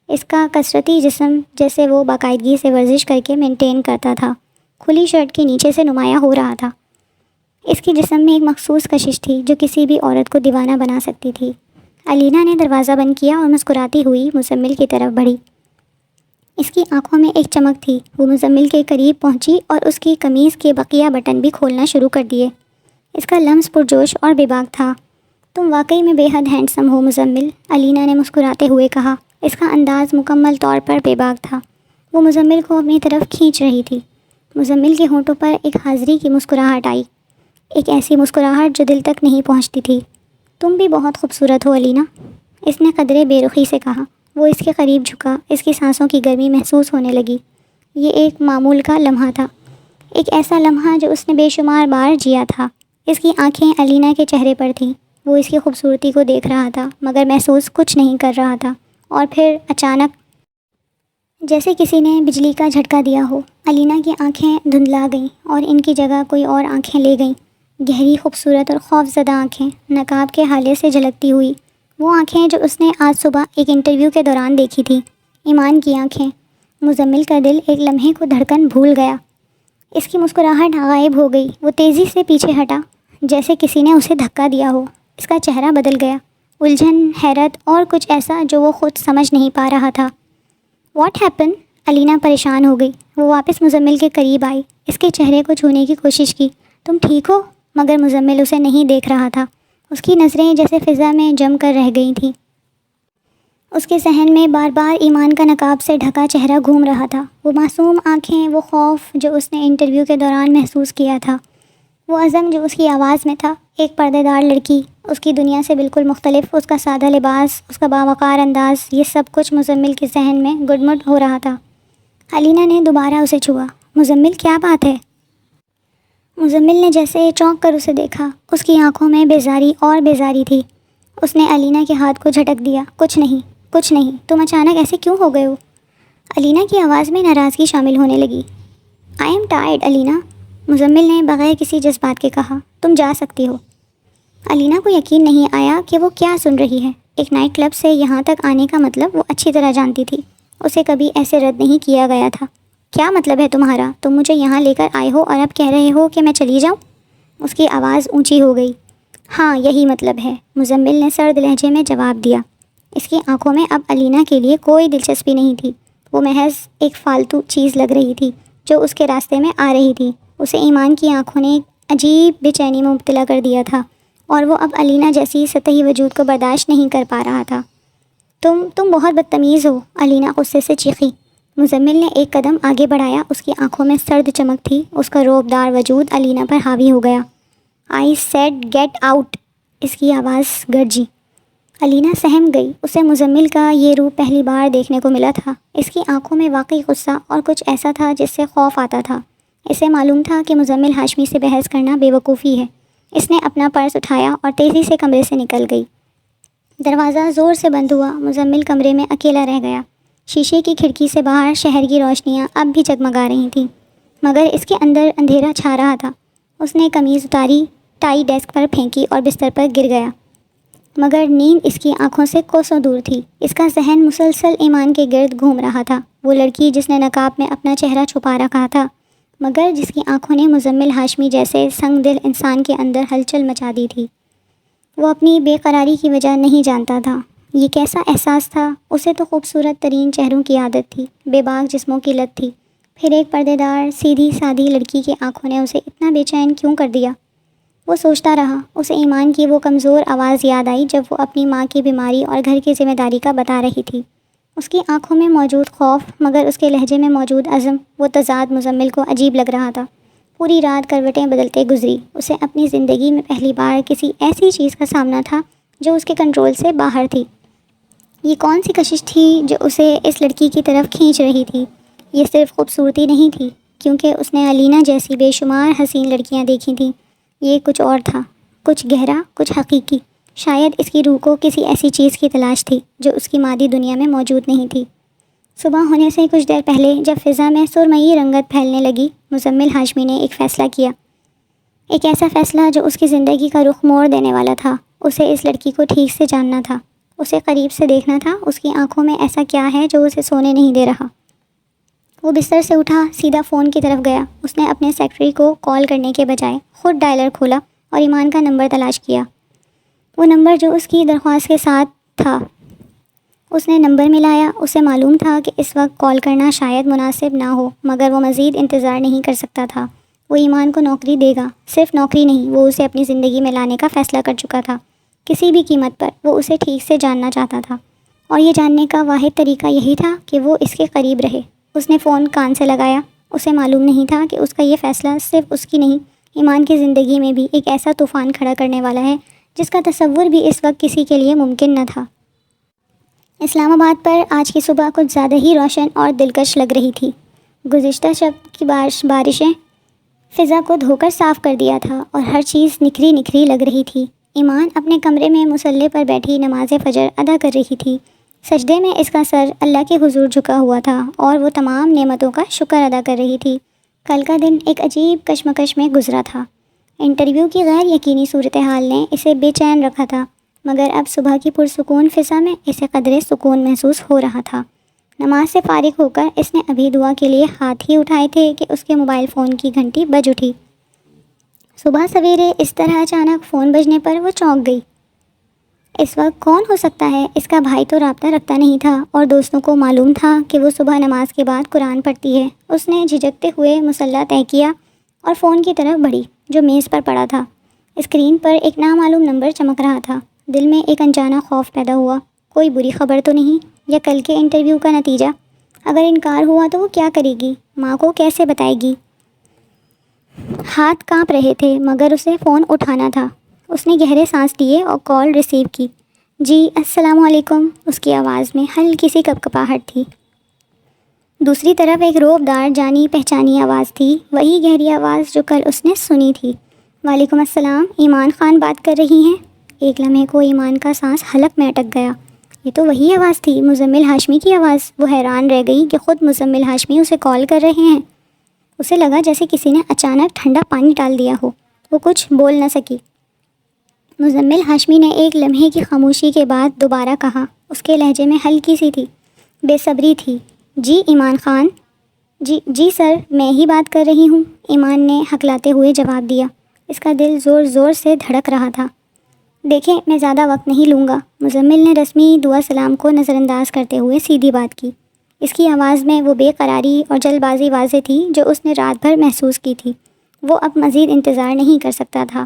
اس کا کثرتی جسم جیسے وہ باقاعدگی سے ورزش کر کے مینٹین کرتا تھا، کھلی شرٹ کے نیچے سے نمایاں ہو رہا تھا۔ اس کے جسم میں ایک مخصوص کشش تھی جو کسی بھی عورت کو دیوانہ بنا سکتی تھی۔ الینا نے دروازہ بند کیا اور مسکراتی ہوئی مزمل کی طرف بڑھی۔ اس کی آنکھوں میں ایک چمک تھی۔ وہ مزمل کے قریب پہنچی اور اس کی قمیض کے بقیہ بٹن بھی کھولنا شروع کر دیے۔ اس کا لمس پرجوش اور بے باک تھا۔ تم واقعی میں بے حد ہینڈسم ہو مزمل، الینا نے مسکراتے ہوئے کہا۔ اس کا انداز مکمل طور پر بے باک تھا۔ وہ مزمل کو اپنی طرف کھینچ رہی تھی۔ مزمل کے ہونٹوں پر ایک حاضری کی مسکراہٹ آئی، ایک ایسی مسکراہٹ جو دل تک نہیں پہنچتی تھی۔ تم بھی بہت خوبصورت ہو الینا، اس نے قدرے بے رخی سے کہا۔ وہ اس کے قریب جھکا، اس کی سانسوں کی گرمی محسوس ہونے لگی۔ یہ ایک معمول کا لمحہ تھا، ایک ایسا لمحہ جو اس نے بے شمار بار جیا تھا۔ اس کی آنکھیں الینا کے چہرے پر تھیں۔ وہ اس کی خوبصورتی کو دیکھ رہا تھا مگر محسوس کچھ نہیں کر رہا تھا، اور پھر اچانک جیسے کسی نے بجلی کا جھٹکا دیا ہو، الینا کی آنکھیں دھندلا گئیں اور ان کی جگہ کوئی اور آنکھیں لے گئیں۔ گہری، خوبصورت اور خوف زدہ آنکھیں، نقاب کے حالے سے جھلکتی ہوئی، وہ آنکھیں جو اس نے آج صبح ایک انٹرویو کے دوران دیکھی تھی، ایمان کی آنکھیں۔ مزمل کا دل ایک لمحے کو دھڑکن بھول گیا۔ اس کی مسکراہٹ غائب ہو گئی۔ وہ تیزی سے پیچھے ہٹا جیسے کسی نے اسے دھکا دیا ہو۔ اس کا چہرہ بدل گیا، الجھن، حیرت اور کچھ ایسا جو وہ خود سمجھ نہیں پا رہا تھا۔ What happen? الینا پریشان ہو گئی۔ وہ واپس مزمل کے قریب آئی، اس کے چہرے کو چھونے کی کوشش کی۔ تم ٹھیک ہو؟ مگر مزمل اسے نہیں دیکھ رہا تھا۔ اس کی نظریں جیسے فضا میں جم کر رہ گئی تھیں۔ اس کے ذہن میں بار بار ایمان کا نقاب سے ڈھکا چہرہ گھوم رہا تھا، وہ معصوم آنکھیں، وہ خوف جو اس نے انٹرویو کے دوران محسوس کیا تھا، وہ عزم جو اس کی آواز میں تھا۔ ایک پردے دار لڑکی، اس کی دنیا سے بالکل مختلف، اس کا سادہ لباس، اس کا باوقار انداز، یہ سب کچھ مزمل کے ذہن میں گڈمڈ ہو رہا تھا۔ الینا نے دوبارہ اسے چھوا۔ مزمل، کیا بات ہے؟ مزمل نے جیسے چونک کر اسے دیکھا۔ اس کی آنکھوں میں بیزاری اور بیزاری تھی۔ اس نے الینا کے ہاتھ کو جھٹک دیا۔ کچھ نہیں، کچھ نہیں، تم اچانک ایسے کیوں ہو گئے ہو؟ الینا کی آواز میں ناراضگی شامل ہونے لگی۔ آئی ایم ٹائرڈ الینا، مزمل نے بغیر کسی جذبات کے کہا۔ تم جا سکتی ہو۔ الینا کو یقین نہیں آیا کہ وہ کیا سن رہی ہے۔ ایک نائٹ کلب سے یہاں تک آنے کا مطلب وہ اچھی طرح جانتی تھی۔ اسے کبھی ایسے رد نہیں کیا گیا تھا۔ کیا مطلب ہے تمہارا؟ تم مجھے یہاں لے کر آئے ہو اور اب کہہ رہے ہو کہ میں چلی جاؤں؟ اس کی آواز اونچی ہو گئی۔ ہاں، یہی مطلب ہے، مزمل نے سرد لہجے میں جواب دیا۔ اس کی آنکھوں میں اب الینا کے لیے کوئی دلچسپی نہیں تھی۔ وہ محض ایک فالتو چیز لگ رہی تھی جو اس کے راستے میں آ رہی تھی۔ اسے ایمان کی آنکھوں نے ایک عجیب بے چینی میں مبتلا کر دیا تھا اور وہ اب علینا جیسی سطحی وجود کو برداشت نہیں کر پا رہا تھا۔ تم بہت بدتمیز ہو، علینا غصے سے چیخی۔ مزمل نے ایک قدم آگے بڑھایا، اس کی آنکھوں میں سرد چمک تھی، اس کا رعبدار وجود علینا پر حاوی ہو گیا۔ آئی سیڈ گیٹ آؤٹ، اس کی آواز گرجی۔ علینا سہم گئی، اسے مزمل کا یہ روپ پہلی بار دیکھنے کو ملا تھا۔ اس کی آنکھوں میں واقعی غصہ اور کچھ ایسا تھا جس سے خوف آتا تھا۔ اسے معلوم تھا کہ مزمل ہاشمی سے بحث کرنا بے وقوفی ہے۔ اس نے اپنا پرس اٹھایا اور تیزی سے کمرے سے نکل گئی۔ دروازہ زور سے بند ہوا، مزمل کمرے میں اکیلا رہ گیا۔ شیشے کی کھڑکی سے باہر شہر کی روشنیاں اب بھی جگمگا رہی تھیں، مگر اس کے اندر اندھیرا چھا رہا تھا۔ اس نے قمیض اتاری، ٹائی ڈیسک پر پھینکی اور بستر پر گر گیا، مگر نیند اس کی آنکھوں سے کوسوں دور تھی۔ اس کا ذہن مسلسل ایمان کے گرد گھوم رہا تھا، وہ لڑکی جس نے نقاب میں اپنا چہرہ چھپا رکھا تھا، مگر جس کی آنکھوں نے مزمل ہاشمی جیسے سنگ دل انسان کے اندر ہلچل مچا دی تھی۔ وہ اپنی بے قراری کی وجہ نہیں جانتا تھا۔ یہ کیسا احساس تھا؟ اسے تو خوبصورت ترین چہروں کی عادت تھی، بے باک جسموں کی لت تھی، پھر ایک پردے دار سیدھی سادھی لڑکی کی آنکھوں نے اسے اتنا بے چین کیوں کر دیا؟ وہ سوچتا رہا۔ اسے ایمان کی وہ کمزور آواز یاد آئی جب وہ اپنی ماں کی بیماری اور گھر کی ذمہ داری کا بتا رہی تھی۔ اس کی آنکھوں میں موجود خوف، مگر اس کے لہجے میں موجود عزم، وہ تضاد مزمل کو عجیب لگ رہا تھا۔ پوری رات کروٹیں بدلتے گزری۔ اسے اپنی زندگی میں پہلی بار کسی ایسی چیز کا سامنا تھا جو اس کے کنٹرول سے باہر تھی۔ یہ کون سی کشش تھی جو اسے اس لڑکی کی طرف کھینچ رہی تھی؟ یہ صرف خوبصورتی نہیں تھی، کیونکہ اس نے علینا جیسی بے شمار حسین لڑکیاں دیکھی تھیں۔ یہ کچھ اور تھا، کچھ گہرا، کچھ حقیقی۔ شاید اس کی روح کو کسی ایسی چیز کی تلاش تھی جو اس کی مادی دنیا میں موجود نہیں تھی۔ صبح ہونے سے کچھ دیر پہلے جب فضا میں سرمئی رنگت پھیلنے لگی، مزمل ہاشمی نے ایک فیصلہ کیا، ایک ایسا فیصلہ جو اس کی زندگی کا رخ موڑ دینے والا تھا۔ اسے اس لڑکی کو ٹھیک سے جاننا تھا، اسے قریب سے دیکھنا تھا۔ اس کی آنکھوں میں ایسا کیا ہے جو اسے سونے نہیں دے رہا؟ وہ بستر سے اٹھا، سیدھا فون کی طرف گیا۔ اس نے اپنے سیکرٹری کو کال کرنے کے بجائے خود ڈائلر کھولا اور ایمان کا نمبر تلاش کیا، وہ نمبر جو اس کی درخواست کے ساتھ تھا۔ اس نے نمبر ملایا۔ اسے معلوم تھا کہ اس وقت کال کرنا شاید مناسب نہ ہو، مگر وہ مزید انتظار نہیں کر سکتا تھا۔ وہ ایمان کو نوکری دے گا، صرف نوکری نہیں، وہ اسے اپنی زندگی میں لانے کا فیصلہ کر چکا تھا۔ کسی بھی قیمت پر وہ اسے ٹھیک سے جاننا چاہتا تھا، اور یہ جاننے کا واحد طریقہ یہی تھا کہ وہ اس کے قریب رہے۔ اس نے فون کان سے لگایا۔ اسے معلوم نہیں تھا کہ اس کا یہ فیصلہ صرف اس کی نہیں، ایمان کی زندگی میں بھی ایک ایسا طوفان کھڑا کرنے والا ہے جس کا تصور بھی اس وقت کسی کے لیے ممکن نہ تھا۔ اسلام آباد پر آج کی صبح کچھ زیادہ ہی روشن اور دلکش لگ رہی تھی۔ گزشتہ شب کی بارشیں فضا کو دھو کر صاف کر دیا تھا اور ہر چیز نکھری نکھری لگ رہی تھی۔ ایمان اپنے کمرے میں مصلی پر بیٹھی نماز فجر ادا کر رہی تھی۔ سجدے میں اس کا سر اللہ کے حضور جھکا ہوا تھا اور وہ تمام نعمتوں کا شکر ادا کر رہی تھی۔ کل کا دن ایک عجیب کشمکش میں گزرا تھا۔ انٹرویو کی غیر یقینی صورتحال نے اسے بے چین رکھا تھا، مگر اب صبح کی پرسکون فضا میں اسے قدرے سکون محسوس ہو رہا تھا۔ نماز سے فارغ ہو کر اس نے ابھی دعا کے لیے ہاتھ ہی اٹھائے تھے کہ اس کے موبائل فون کی گھنٹی بج اٹھی۔ صبح سویرے اس طرح اچانک فون بجنے پر وہ چونک گئی۔ اس وقت کون ہو سکتا ہے؟ اس کا بھائی تو رابطہ رکھتا نہیں تھا اور دوستوں کو معلوم تھا کہ وہ صبح نماز کے بعد قرآن پڑھتی ہے۔ اس نے جھجکتے ہوئے مصلی طے کیا اور فون کی طرف بڑھی جو میز پر پڑا تھا۔ اسکرین پر ایک نامعلوم نمبر چمک رہا تھا۔ دل میں ایک انجانا خوف پیدا ہوا، کوئی بری خبر تو نہیں؟ یا کل کے انٹرویو کا نتیجہ؟ اگر انکار ہوا تو وہ کیا کرے گی؟ ماں کو کیسے بتائے گی؟ ہاتھ کانپ رہے تھے، مگر اسے فون اٹھانا تھا۔ اس نے گہرے سانس لیے اور کال ریسیو کی۔ جی السلام علیکم، اس کی آواز میں ہلکی سی کپکپاہٹ تھی۔ دوسری طرف ایک رعبدار جانی پہچانی آواز تھی، وہی گہری آواز جو کل اس نے سنی تھی۔ وعلیکم السلام، ایمان خان بات کر رہی ہیں؟ ایک لمحے کو ایمان کا سانس حلق میں اٹک گیا۔ یہ تو وہی آواز تھی، مزمل ہاشمی کی آواز۔ وہ حیران رہ گئی کہ خود مزمل ہاشمی اسے کال کر رہے ہیں۔ اسے لگا جیسے کسی نے اچانک ٹھنڈا پانی ڈال دیا ہو۔ وہ کچھ بول نہ سکی۔ مزمل ہاشمی نے ایک لمحے کی خاموشی کے بعد دوبارہ کہا، اس کے لہجے میں ہلکی سی تھی بے صبری تھی۔ جی ایمان خان؟ جی سر، میں ہی بات کر رہی ہوں، ایمان نے ہکلاتے ہوئے جواب دیا۔ اس کا دل زور زور سے دھڑک رہا تھا۔ دیکھیں میں زیادہ وقت نہیں لوں گا، مزمل نے رسمی دعا سلام کو نظر انداز کرتے ہوئے سیدھی بات کی۔ اس کی آواز میں وہ بے قراری اور جلد بازی واضح تھی جو اس نے رات بھر محسوس کی تھی۔ وہ اب مزید انتظار نہیں کر سکتا تھا۔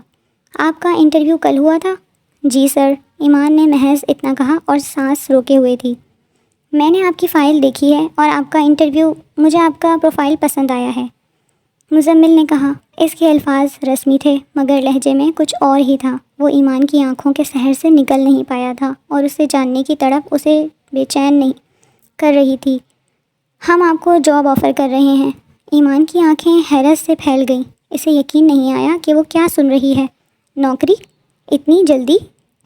آپ کا انٹرویو کل ہوا تھا؟ جی سر، ایمان نے محض اتنا کہا اور سانس روکے ہوئے تھی۔ میں نے آپ کی فائل دیکھی ہے اور آپ کا انٹرویو، مجھے آپ کا پروفائل پسند آیا ہے، مزمل نے کہا۔ اس کے الفاظ رسمی تھے مگر لہجے میں کچھ اور ہی تھا۔ وہ ایمان کی آنکھوں کے سحر سے نکل نہیں پایا تھا اور اسے جاننے کی تڑپ اسے بے چین نہیں کر رہی تھی۔ ہم آپ کو جاب آفر کر رہے ہیں۔ ایمان کی آنکھیں حیرت سے پھیل گئیں۔ اسے یقین نہیں آیا کہ وہ کیا سن رہی ہے۔ نوکری؟ اتنی جلدی؟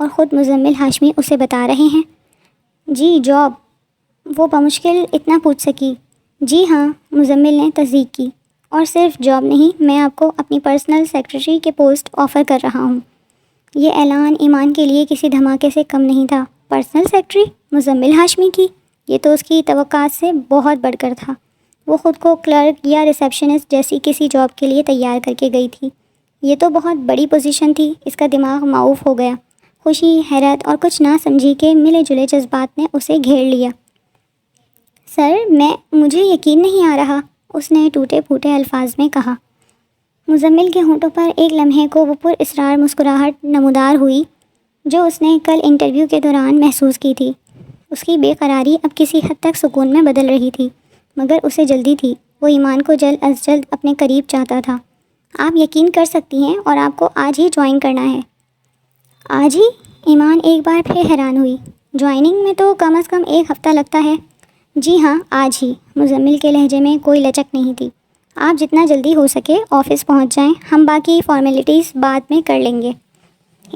اور خود مزمل ہاشمی اسے بتا رہے ہیں۔ جی جاب، وہ بمشکل اتنا پوچھ سکی۔ جی ہاں، مزمل نے تصدیق کی۔ اور صرف جاب نہیں، میں آپ کو اپنی پرسنل سیکرٹری کے پوسٹ آفر کر رہا ہوں۔ یہ اعلان ایمان کے لیے کسی دھماکے سے کم نہیں تھا۔ پرسنل سیکرٹری مزمل ہاشمی کی؟ یہ تو اس کی توقعات سے بہت بڑھ کر تھا۔ وہ خود کو کلرک یا ریسیپشنسٹ جیسی کسی جاب کے لیے تیار کر کے گئی تھی۔ یہ تو بہت بڑی پوزیشن تھی۔ اس کا دماغ معاوف ہو گیا۔ خوشی، حیرت اور کچھ نہ سمجھی کے ملے جلے جذبات نے اسے گھیر لیا۔ سر، مجھے یقین نہیں آ رہا، اس نے ٹوٹے پھوٹے الفاظ میں کہا۔ مزمل کے ہونٹوں پر ایک لمحے کو وہ پر اسرار مسکراہٹ نمودار ہوئی جو اس نے کل انٹرویو کے دوران محسوس کی تھی۔ اس کی بے قراری اب کسی حد تک سکون میں بدل رہی تھی، مگر اسے جلدی تھی۔ وہ ایمان کو جلد از جلد اپنے قریب چاہتا تھا۔ آپ یقین کر سکتی ہیں اور آپ کو آج ہی جوائن کرنا ہے۔ آج ہی؟ ایمان ایک بار پھر حیران ہوئی۔ جوائننگ میں تو کم از کم 1 ہفتہ لگتا ہے۔ جی ہاں، آج ہی۔ مزمل کے لہجے میں کوئی لچک نہیں تھی۔ آپ جتنا جلدی ہو سکے آفس پہنچ جائیں، ہم باقی فارمیلٹیز بعد میں کر لیں گے۔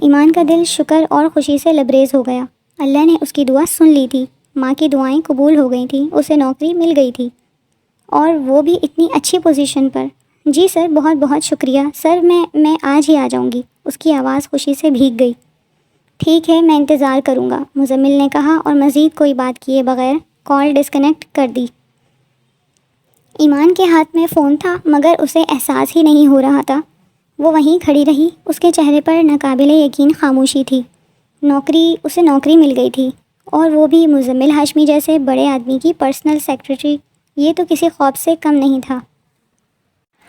ایمان کا دل شکر اور خوشی سے لبریز ہو گیا۔ اللہ نے اس کی دعا سن لی تھی۔ ماں کی دعائیں قبول ہو گئی تھیں، اسے نوکری مل گئی تھی، اور وہ بھی اتنی اچھی پوزیشن پر۔ جی سر، بہت بہت شکریہ سر، میں آج ہی آ جاؤں گی۔ اس کی آواز خوشی سے بھیگ گئی۔ ٹھیک ہے، میں انتظار کروں گا، مزمل نے کہا اور مزید کوئی بات کیے بغیر کال ڈسکنیکٹ کر دی۔ ایمان کے ہاتھ میں فون تھا مگر اسے احساس ہی نہیں ہو رہا تھا۔ وہ وہیں کھڑی رہی۔ اس کے چہرے پر ناقابل یقین خاموشی تھی۔ اسے نوکری مل گئی تھی، اور وہ بھی مزمل ہاشمی جیسے بڑے آدمی کی پرسنل سیکرٹری۔ یہ تو کسی خواب سے کم نہیں تھا۔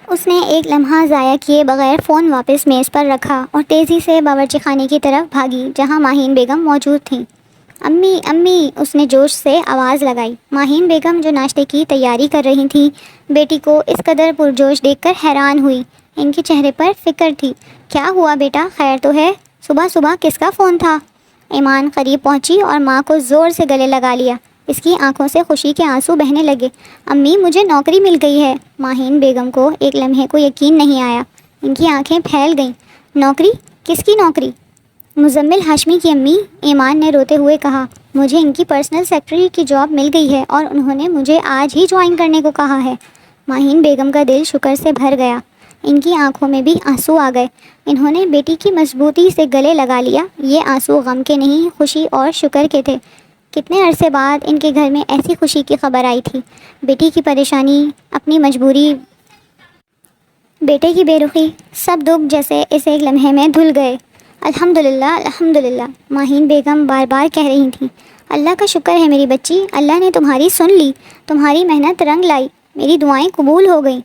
اس نے ایک لمحہ ضائع کیے بغیر فون واپس میز پر رکھا اور تیزی سے باورچی خانے کی طرف بھاگی جہاں ماہین بیگم موجود تھیں۔ امی امی، اس نے جوش سے آواز لگائی۔ ماہین بیگم جو ناشتے کی تیاری کر رہی تھیں، بیٹی کو اس قدر پرجوش دیکھ کر حیران ہوئی۔ ان کے چہرے پر فکر تھی۔ کیا ہوا بیٹا، خیر تو ہے؟ صبح صبح کس کا فون تھا؟ ایمان قریب پہنچی اور ماں کو زور سے گلے لگا لیا۔ اس کی آنکھوں سے خوشی کے آنسو بہنے لگے۔ امی، مجھے نوکری مل گئی ہے۔ ماہین بیگم کو ایک لمحے کو یقین نہیں آیا۔ ان کی آنکھیں پھیل گئیں۔ نوکری؟ کس کی نوکری؟ مزمل ہاشمی کی امی، ایمان نے روتے ہوئے کہا۔ مجھے ان کی پرسنل سیکرٹری کی جاب مل گئی ہے اور انہوں نے مجھے آج ہی جوائن کرنے کو کہا ہے۔ ماہین بیگم کا دل شکر سے بھر گیا۔ ان کی آنکھوں میں بھی آنسو آ گئے۔ انہوں نے بیٹی کی مضبوطی سے گلے لگا لیا۔ یہ آنسو غم کے نہیں، خوشی اور شکر کے تھے۔ کتنے عرصے بعد ان کے گھر میں ایسی خوشی کی خبر آئی تھی۔ بیٹی کی پریشانی، اپنی مجبوری، بیٹے کی بے رخی، سب دکھ جیسے اس ایک لمحے میں دھل گئے۔ الحمدللہ الحمدللہ، ماہین بیگم بار بار کہہ رہی تھیں۔ اللہ کا شکر ہے میری بچی، اللہ نے تمہاری سن لی، تمہاری محنت رنگ لائی، میری دعائیں قبول ہو گئیں۔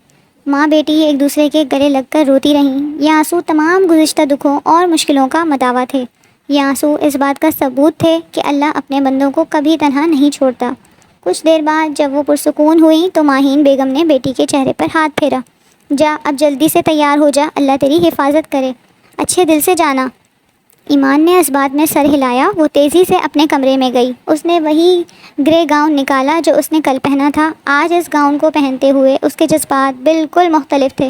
ماں بیٹی ایک دوسرے کے گلے لگ کر روتی رہیں۔ یہ آنسو تمام گزشتہ دکھوں اور مشکلوں کا مداوع تھے۔ یہ آنسو اس بات کا ثبوت تھے کہ اللہ اپنے بندوں کو کبھی تنہا نہیں چھوڑتا۔ کچھ دیر بعد جب وہ پرسکون ہوئی تو ماہین بیگم نے بیٹی کے چہرے پر ہاتھ پھیرا۔ جا، اب جلدی سے تیار ہو جا، اللہ تیری حفاظت کرے، اچھے دل سے جانا۔ ایمان نے اس بات میں سر ہلایا۔ وہ تیزی سے اپنے کمرے میں گئی۔ اس نے وہی گرے گاؤن نکالا جو اس نے کل پہنا تھا۔ آج اس گاؤن کو پہنتے ہوئے اس کے جذبات بالکل مختلف تھے۔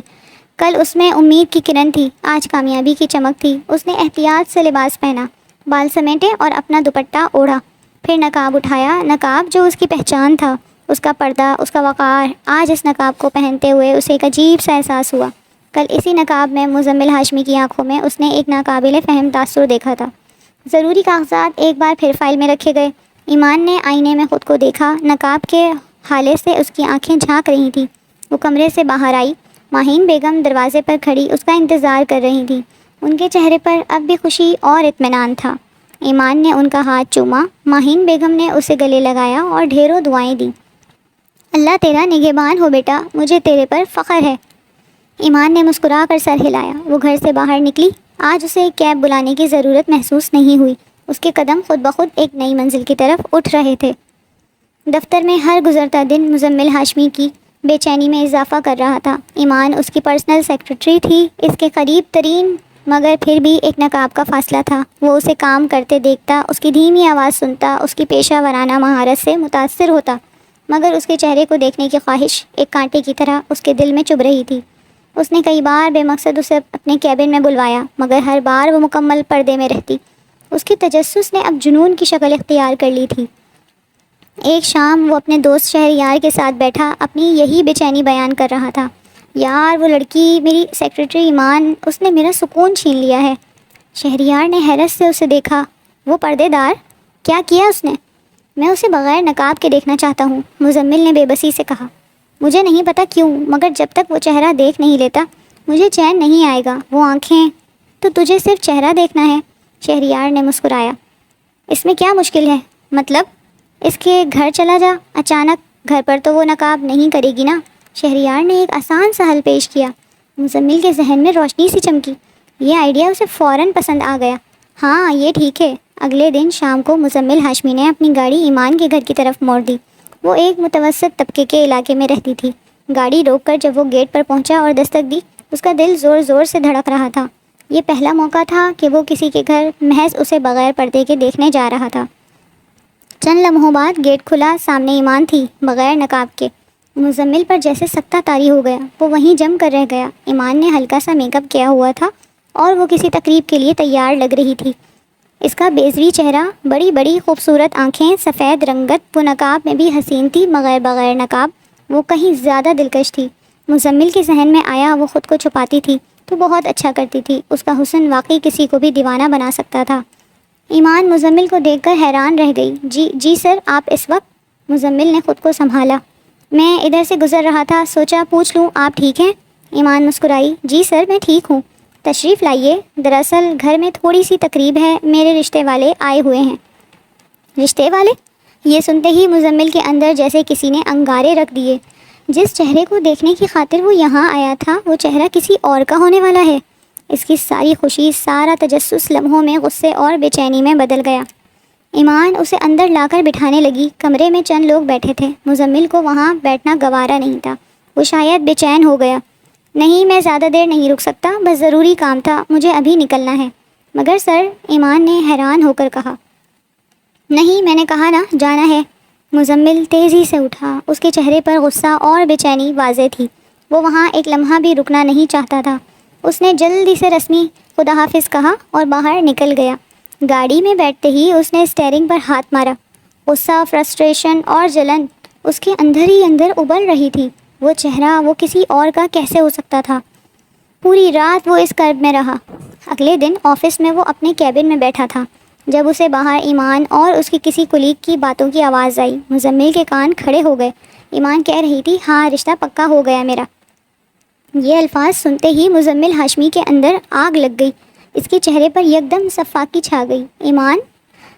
کل اس میں امید کی کرن تھی، آج کامیابی کی چمک تھی۔ اس نے احتیاط سے لباس پہنا، بال سمیٹے اور اپنا دوپٹہ اوڑھا، پھر نقاب اٹھایا۔ نقاب جو اس کی پہچان تھا، اس کا پردہ، اس کا وقار۔ آج اس نقاب کو پہنتے ہوئے اسے ایک عجیب سا احساس ہوا۔ کل اسی نقاب میں مزمل ہاشمی کی آنکھوں میں اس نے ایک ناقابل فہم تاثر دیکھا تھا۔ ضروری کاغذات ایک بار پھر فائل میں رکھے گئے۔ ایمان نے آئینے میں خود کو دیکھا۔ نقاب کے حالے سے اس کی آنکھیں جھانک رہی تھیں۔ وہ کمرے سے باہر آئی۔ ماہین بیگم دروازے پر کھڑی اس کا انتظار کر رہی تھیں۔ ان کے چہرے پر اب بھی خوشی اور اطمینان تھا۔ ایمان نے ان کا ہاتھ چوما۔ ماہین بیگم نے اسے گلے لگایا اور ڈھیروں دعائیں دیں۔ اللہ تیرا نگہبان ہو بیٹا، مجھے تیرے پر فخر ہے۔ ایمان نے مسکرا کر سر ہلایا۔ وہ گھر سے باہر نکلی۔ آج اسے کیب بلانے کی ضرورت محسوس نہیں ہوئی۔ اس کے قدم خود بخود ایک نئی منزل کی طرف اٹھ رہے تھے۔ دفتر میں ہر گزرتا دن مزمل ہاشمی کی بے چینی میں اضافہ کر رہا تھا۔ ایمان اس کی پرسنل سیکرٹری تھی، اس کے قریب ترین، مگر پھر بھی ایک نقاب کا فاصلہ تھا۔ وہ اسے کام کرتے دیکھتا، اس کی دھیمی آواز سنتا، اس کی پیشہ ورانہ مہارت سے متاثر ہوتا، مگر اس کے چہرے کو دیکھنے کی خواہش ایک کانٹے کی طرح اس کے دل میں چبھ رہی تھی۔ اس نے کئی بار بے مقصد اسے اپنے کیبن میں بلوایا، مگر ہر بار وہ مکمل پردے میں رہتی۔ اس کی تجسس نے اب جنون کی شکل اختیار کر لی تھی۔ ایک شام وہ اپنے دوست شہریار کے ساتھ بیٹھا اپنی یہی بے چینی بیان کر رہا تھا۔ یار وہ لڑکی میری سیکرٹری ایمان، اس نے میرا سکون چھین لیا ہے۔ شہریار نے حیرت سے اسے دیکھا۔ وہ پردے دار؟ کیا کیا اس نے؟ میں اسے بغیر نقاب کے دیکھنا چاہتا ہوں، مزمل نے بے بسی سے کہا۔ مجھے نہیں پتہ کیوں، مگر جب تک وہ چہرہ دیکھ نہیں لیتا مجھے چین نہیں آئے گا۔ وہ آنکھیں، تو تجھے صرف چہرہ دیکھنا ہے؟ شہریار نے مسکرایا۔ اس میں کیا مشکل ہے؟ مطلب اس کے گھر چلا جا اچانک، گھر پر تو وہ نقاب نہیں کرے گی نا؟ شہریار نے ایک آسان سا حل پیش کیا۔ مزمل کے ذہن میں روشنی سی چمکی۔ یہ آئیڈیا اسے فوراً پسند آ گیا۔ ہاں یہ ٹھیک ہے۔ اگلے دن شام کو مزمل ہاشمی نے اپنی گاڑی ایمان کے گھر کی طرف موڑ دی۔ وہ ایک متوسط طبقے کے علاقے میں رہتی تھی۔ گاڑی روک کر جب وہ گیٹ پر پہنچا اور دستک دی، اس کا دل زور زور سے دھڑک رہا تھا۔ یہ پہلا موقع تھا کہ وہ کسی کے گھر محض اسے بغیر پردے کے دیکھنے جا رہا تھا۔ چند لمحوں بعد گیٹ کھلا، سامنے ایمان تھی، بغیر نقاب کے۔ مزمل پر جیسے سکتہ طاری ہو گیا، وہ وہیں جم کر رہ گیا۔ ایمان نے ہلکا سا میک اپ کیا ہوا تھا اور وہ کسی تقریب کے لیے تیار لگ رہی تھی۔ اس کا بیضوی چہرہ، بڑی بڑی خوبصورت آنکھیں، سفید رنگت، وہ نقاب میں بھی حسین تھی مگر بغیر نقاب وہ کہیں زیادہ دلکش تھی۔ مزمل کے ذہن میں آیا وہ خود کو چھپاتی تھی تو بہت اچھا کرتی تھی۔ اس کا حسن واقعی کسی کو بھی دیوانہ بنا سکتا تھا۔ ایمان مزمل کو دیکھ کر حیران رہ گئی۔ جی سر، آپ اس وقت؟ مزمل نے خود کو سنبھالا۔ میں ادھر سے گزر رہا تھا، سوچا پوچھ لوں آپ ٹھیک ہیں؟ ایمان مسکرائی۔ جی سر میں ٹھیک ہوں، تشریف لائیے۔ دراصل گھر میں تھوڑی سی تقریب ہے، میرے رشتے والے آئے ہوئے ہیں۔ رشتے والے؟ یہ سنتے ہی مزمل کے اندر جیسے کسی نے انگارے رکھ دیے۔ جس چہرے کو دیکھنے کی خاطر وہ یہاں آیا تھا وہ چہرہ کسی اور کا ہونے والا ہے۔ اس کی ساری خوشی، سارا تجسس لمحوں میں غصے اور بے چینی میں بدل گیا۔ ایمان اسے اندر لا کر بٹھانے لگی۔ کمرے میں چند لوگ بیٹھے تھے، مزمل کو وہاں بیٹھنا گوارا نہیں تھا۔ وہ شاید بے چین ہو گیا۔ نہیں میں زیادہ دیر نہیں رک سکتا، بس ضروری کام تھا، مجھے ابھی نکلنا ہے۔ مگر سر، ایمان نے حیران ہو کر کہا۔ نہیں میں نے کہا نا جانا ہے۔ مزمل تیزی سے اٹھا، اس کے چہرے پر غصہ اور بے چینی واضح تھی۔ وہ وہاں ایک لمحہ بھی رکنا نہیں چاہتا تھا۔ اس نے جلدی سے رسمی خدا حافظ کہا اور باہر نکل گیا۔ گاڑی میں بیٹھتے ہی اس نے اسٹیئرنگ پر ہاتھ مارا۔ غصہ، فرسٹریشن اور جلن اس کے اندر ہی اندر ابل رہی تھی۔ وہ چہرہ وہ کسی اور کا کیسے ہو سکتا تھا؟ پوری رات وہ اس کرب میں رہا۔ اگلے دن آفس میں وہ اپنے کیبن میں بیٹھا تھا جب اسے باہر ایمان اور اس کی کسی کلیگ کی باتوں کی آواز آئی۔ مزمل کے کان کھڑے ہو گئے۔ ایمان کہہ رہی تھی، ہاں رشتہ پکا ہو گیا میرا۔ یہ الفاظ سنتے ہی مزمل ہاشمی کے اندر آگ لگ گئی۔ اس کے چہرے پر یکدم صفاقی چھا گئی۔ ایمان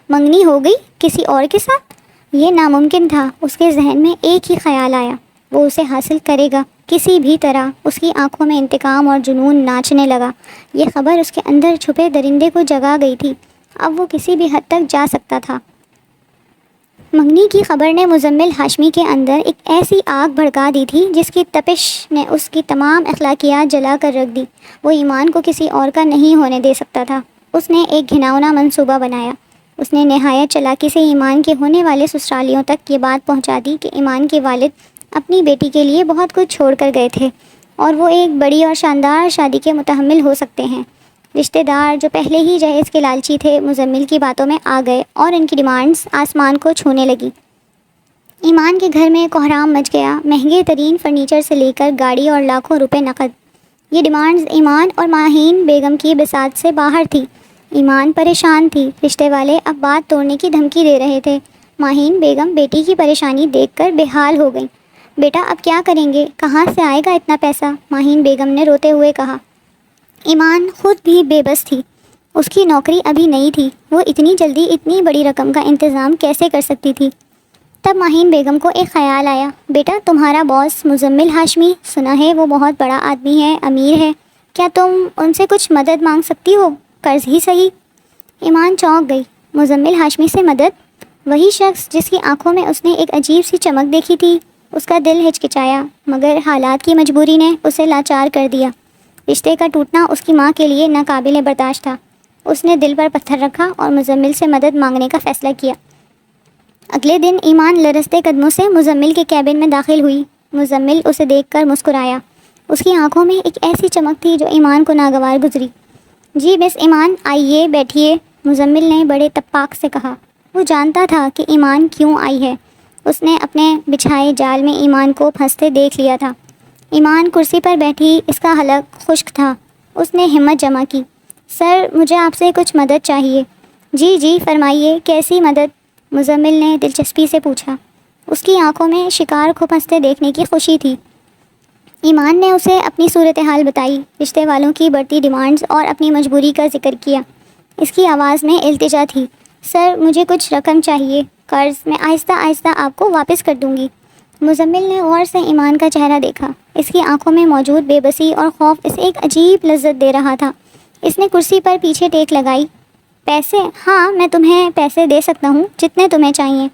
منگنی ہو گئی کسی اور کے ساتھ؟ یہ ناممکن تھا۔ اس کے ذہن میں ایک ہی خیال آیا، وہ اسے حاصل کرے گا کسی بھی طرح۔ اس کی آنکھوں میں انتقام اور جنون ناچنے لگا۔ یہ خبر اس کے اندر چھپے درندے کو جگا گئی تھی۔ اب وہ کسی بھی حد تک جا سکتا تھا۔ منگنی کی خبر نے مزمل ہاشمی کے اندر ایک ایسی آگ بھڑکا دی تھی جس کی تپش نے اس کی تمام اخلاقیات جلا کر رکھ دی۔ وہ ایمان کو کسی اور کا نہیں ہونے دے سکتا تھا۔ اس نے ایک گھناؤنا منصوبہ بنایا۔ اس نے نہایت چالاکی سے ایمان کے ہونے والے سسرالیوں تک یہ بات پہنچا دی کہ ایمان کے والد اپنی بیٹی کے لیے بہت کچھ چھوڑ کر گئے تھے اور وہ ایک بڑی اور شاندار شادی کے متحمل ہو سکتے ہیں۔ رشتہ دار جو پہلے ہی جہیز کے لالچی تھے مزمل کی باتوں میں آ گئے اور ان کی ڈیمانڈز آسمان کو چھونے لگی۔ ایمان کے گھر میں کوہرام مچ گیا، مہنگے ترین فرنیچر سے لے کر گاڑی اور لاکھوں روپے نقد۔ یہ ڈیمانڈز ایمان اور ماہین بیگم کی بساط سے باہر تھی۔ ایمان پریشان تھی، رشتے والے اب بات توڑنے کی دھمکی دے رہے تھے۔ ماہین بیگم بیٹی کی پریشانی دیکھ کر بے حال ہو گئیں۔ بیٹا اب کیا کریں گے؟ کہاں سے آئے گا اتنا پیسہ؟ ماہین بیگم نے روتے ہوئے کہا۔ ایمان خود بھی بے بس تھی۔ اس کی نوکری ابھی نہیں تھی، وہ اتنی جلدی اتنی بڑی رقم کا انتظام کیسے کر سکتی تھی؟ تب ماہین بیگم کو ایک خیال آیا، بیٹا تمہارا باس مزمل ہاشمی، سنا ہے وہ بہت بڑا آدمی ہے، امیر ہے، کیا تم ان سے کچھ مدد مانگ سکتی ہو؟ قرض ہی صحیح۔ ایمان چونک گئی۔ مزمل ہاشمی سے مدد؟ وہی شخص جس کی آنکھوں میں اس نے ایک عجیب سی چمک دیکھی تھی۔ اس کا دل ہچکچایا، مگر حالات کی مجبوری نے اسے لاچار کر دیا۔ رشتے کا ٹوٹنا اس کی ماں کے لیے ناقابل برداشت تھا۔ اس نے دل پر پتھر رکھا اور مزمل سے مدد مانگنے کا فیصلہ کیا۔ اگلے دن ایمان لرزتے قدموں سے مزمل کے کیبن میں داخل ہوئی۔ مزمل اسے دیکھ کر مسکرایا۔ اس کی آنکھوں میں ایک ایسی چمک تھی جو ایمان کو ناگوار گزری۔ جی مس ایمان، آئیے بیٹھیے، مزمل نے بڑے تپاک سے کہا۔ وہ جانتا تھا کہ ایمان کیوں آئی ہے۔ اس نے اپنے بچھائے جال میں ایمان کو پھنستے دیکھ لیا تھا۔ ایمان کرسی پر بیٹھی، اس کا حلق خشک تھا۔ اس نے ہمت جمع کی۔ سر، مجھے آپ سے کچھ مدد چاہیے۔ جی فرمائیے، کیسی مدد؟ مزمل نے دلچسپی سے پوچھا۔ اس کی آنکھوں میں شکار کو پھنستے دیکھنے کی خوشی تھی۔ ایمان نے اسے اپنی صورتحال بتائی، رشتے والوں کی بڑھتی ڈیمانڈز اور اپنی مجبوری کا ذکر کیا۔ اس کی آواز میں التجا تھی۔ سر، مجھے کچھ رقم چاہیے، قرض میں آہستہ آہستہ آپ کو واپس کر دوں گی۔ مزمل نے غور سے ایمان کا چہرہ دیکھا۔ اس کی آنکھوں میں موجود بے بسی اور خوف اسے ایک عجیب لذت دے رہا تھا۔ اس نے کرسی پر پیچھے ٹیک لگائی۔ پیسے؟ ہاں، میں تمہیں پیسے دے سکتا ہوں، جتنے تمہیں چاہیے۔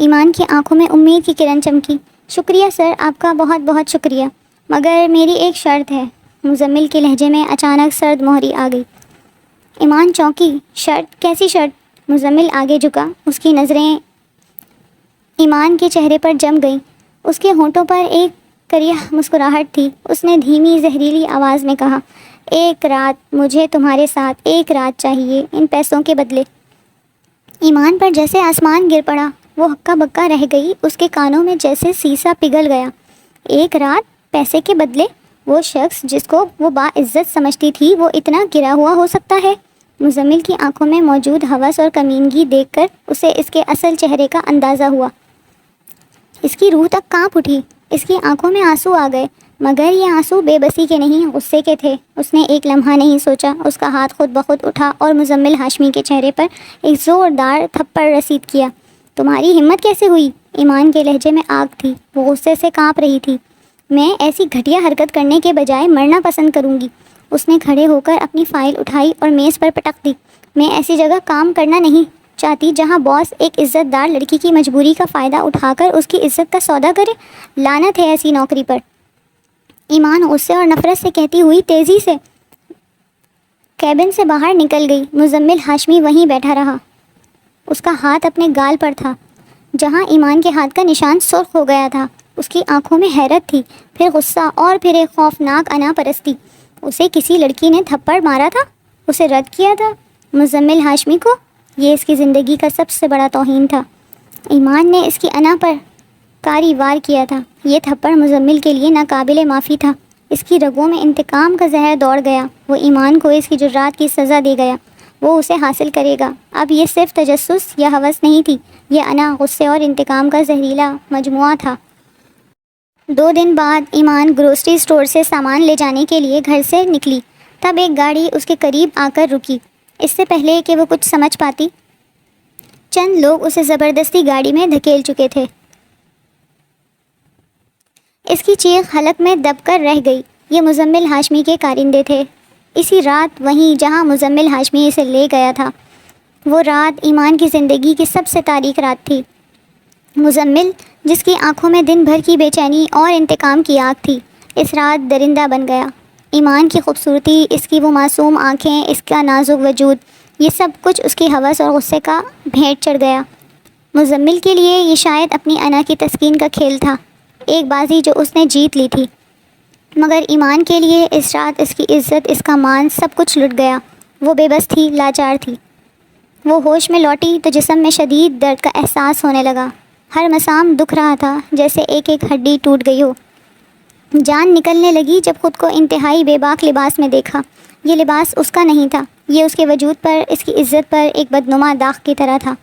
ایمان کی آنکھوں میں امید کی کرن چمکی۔ شکریہ سر، آپ کا بہت بہت شکریہ، مگر میری ایک شرط ہے۔ مزمل کے لہجے میں اچانک سرد مہری آ گئی۔ ایمان چونکی۔ شرط؟ کیسی شرط؟ مزمل آگے جھکا۔ اس کی نظریں ایمان کے چہرے پر جم گئیں۔ اس کے ہونٹوں پر ایک کریہ مسکراہٹ تھی۔ اس نے دھیمی زہریلی آواز میں کہا، ایک رات، مجھے تمہارے ساتھ ایک رات چاہیے ان پیسوں کے بدلے۔ ایمان پر جیسے آسمان گر پڑا۔ وہ ہکا بکا رہ گئی۔ اس کے کانوں میں جیسے سیسا پگھل گیا۔ ایک رات، پیسے کے بدلے؟ وہ شخص جس کو وہ باعزت سمجھتی تھی، وہ اتنا گرا ہوا ہو سکتا ہے؟ مزمل کی آنکھوں میں موجود ہوس اور کمینگی دیکھ کر اسے اس کے اصل چہرے کا اندازہ ہوا۔ اس کی روح تک کانپ اٹھی۔ اس کی آنکھوں میں آنسو آ گئے، مگر یہ آنسو بے بسی کے نہیں، غصے کے تھے۔ اس نے ایک لمحہ نہیں سوچا۔ اس کا ہاتھ خود بخود اٹھا اور مزمل ہاشمی کے چہرے پر ایک زوردار تھپڑ رسید کیا۔ تمہاری ہمت کیسے ہوئی؟ ایمان کے لہجے میں آگ تھی۔ وہ غصے سے کانپ رہی تھی۔ میں ایسی گھٹیا حرکت کرنے کے بجائے مرنا پسند کروں گی۔ اس نے کھڑے ہو کر اپنی فائل اٹھائی اور میز پر پٹک دی۔ میں ایسی جگہ کام کرنا نہیں چاہتی جہاں باس ایک عزت دار لڑکی کی مجبوری کا فائدہ اٹھا کر اس کی عزت کا سودا کرے۔ لعنت ہے ایسی نوکری پر۔ ایمان غصے اور نفرت سے کہتی ہوئی تیزی سے کیبن سے باہر نکل گئی۔ مزمل ہاشمی وہیں بیٹھا رہا۔ اس کا ہاتھ اپنے گال پر تھا، جہاں ایمان کے ہاتھ کا نشان سرخ ہو گیا تھا۔ اس کی آنکھوں میں حیرت تھی، پھر غصہ اور پھر ایک خوفناک انا پرستی۔ اسے کسی لڑکی نے تھپڑ مارا تھا، اسے رد کیا تھا۔ مزمل ہاشمی کو؟ یہ اس کی زندگی کا سب سے بڑا توہین تھا۔ ایمان نے اس کی انا پر کاری وار کیا تھا۔ یہ تھپڑ مزمل کے لیے ناقابل معافی تھا۔ اس کی رگوں میں انتقام کا زہر دوڑ گیا۔ وہ ایمان کو اس کی جرات کی سزا دے گیا۔ وہ اسے حاصل کرے گا۔ اب یہ صرف تجسس یا ہوس نہیں تھی، یہ انا، غصے اور انتقام کا زہریلا مجموعہ تھا۔ 2 دن بعد ایمان گروسری اسٹور سے سامان لے جانے کے لیے گھر سے نکلی۔ تب ایک گاڑی اس کے قریب آ کر رکی۔ اس سے پہلے کہ وہ کچھ سمجھ پاتی، چند لوگ اسے زبردستی گاڑی میں دھکیل چکے تھے۔ اس کی چیخ حلق میں دب کر رہ گئی۔ یہ مزمل ہاشمی کے کارندے تھے۔ اسی رات وہیں جہاں مزمل ہاشمی اسے لے گیا تھا، وہ رات ایمان کی زندگی کی سب سے تاریک رات تھی۔ مزمل، جس کی آنکھوں میں دن بھر کی بے چینی اور انتقام کی آگ تھی، اس رات درندہ بن گیا۔ ایمان کی خوبصورتی، اس کی وہ معصوم آنکھیں، اس کا نازک وجود، یہ سب کچھ اس کی ہوس اور غصے کا بھینٹ چڑھ گیا۔ مزمل کے لیے یہ شاید اپنی انا کی تسکین کا کھیل تھا، ایک بازی جو اس نے جیت لی تھی، مگر ایمان کے لیے اس رات اس کی عزت، اس کا مان، سب کچھ لٹ گیا۔ وہ بے بس تھی، لاچار تھی۔ وہ ہوش میں لوٹی تو جسم میں شدید درد کا احساس ہونے لگا۔ ہر مسام دکھ رہا تھا، جیسے ایک ایک ہڈی ٹوٹ گئی ہو۔ جان نکلنے لگی جب خود کو انتہائی بے باک لباس میں دیکھا۔ یہ لباس اس کا نہیں تھا، یہ اس کے وجود پر، اس کی عزت پر ایک بدنما داغ کی طرح تھا۔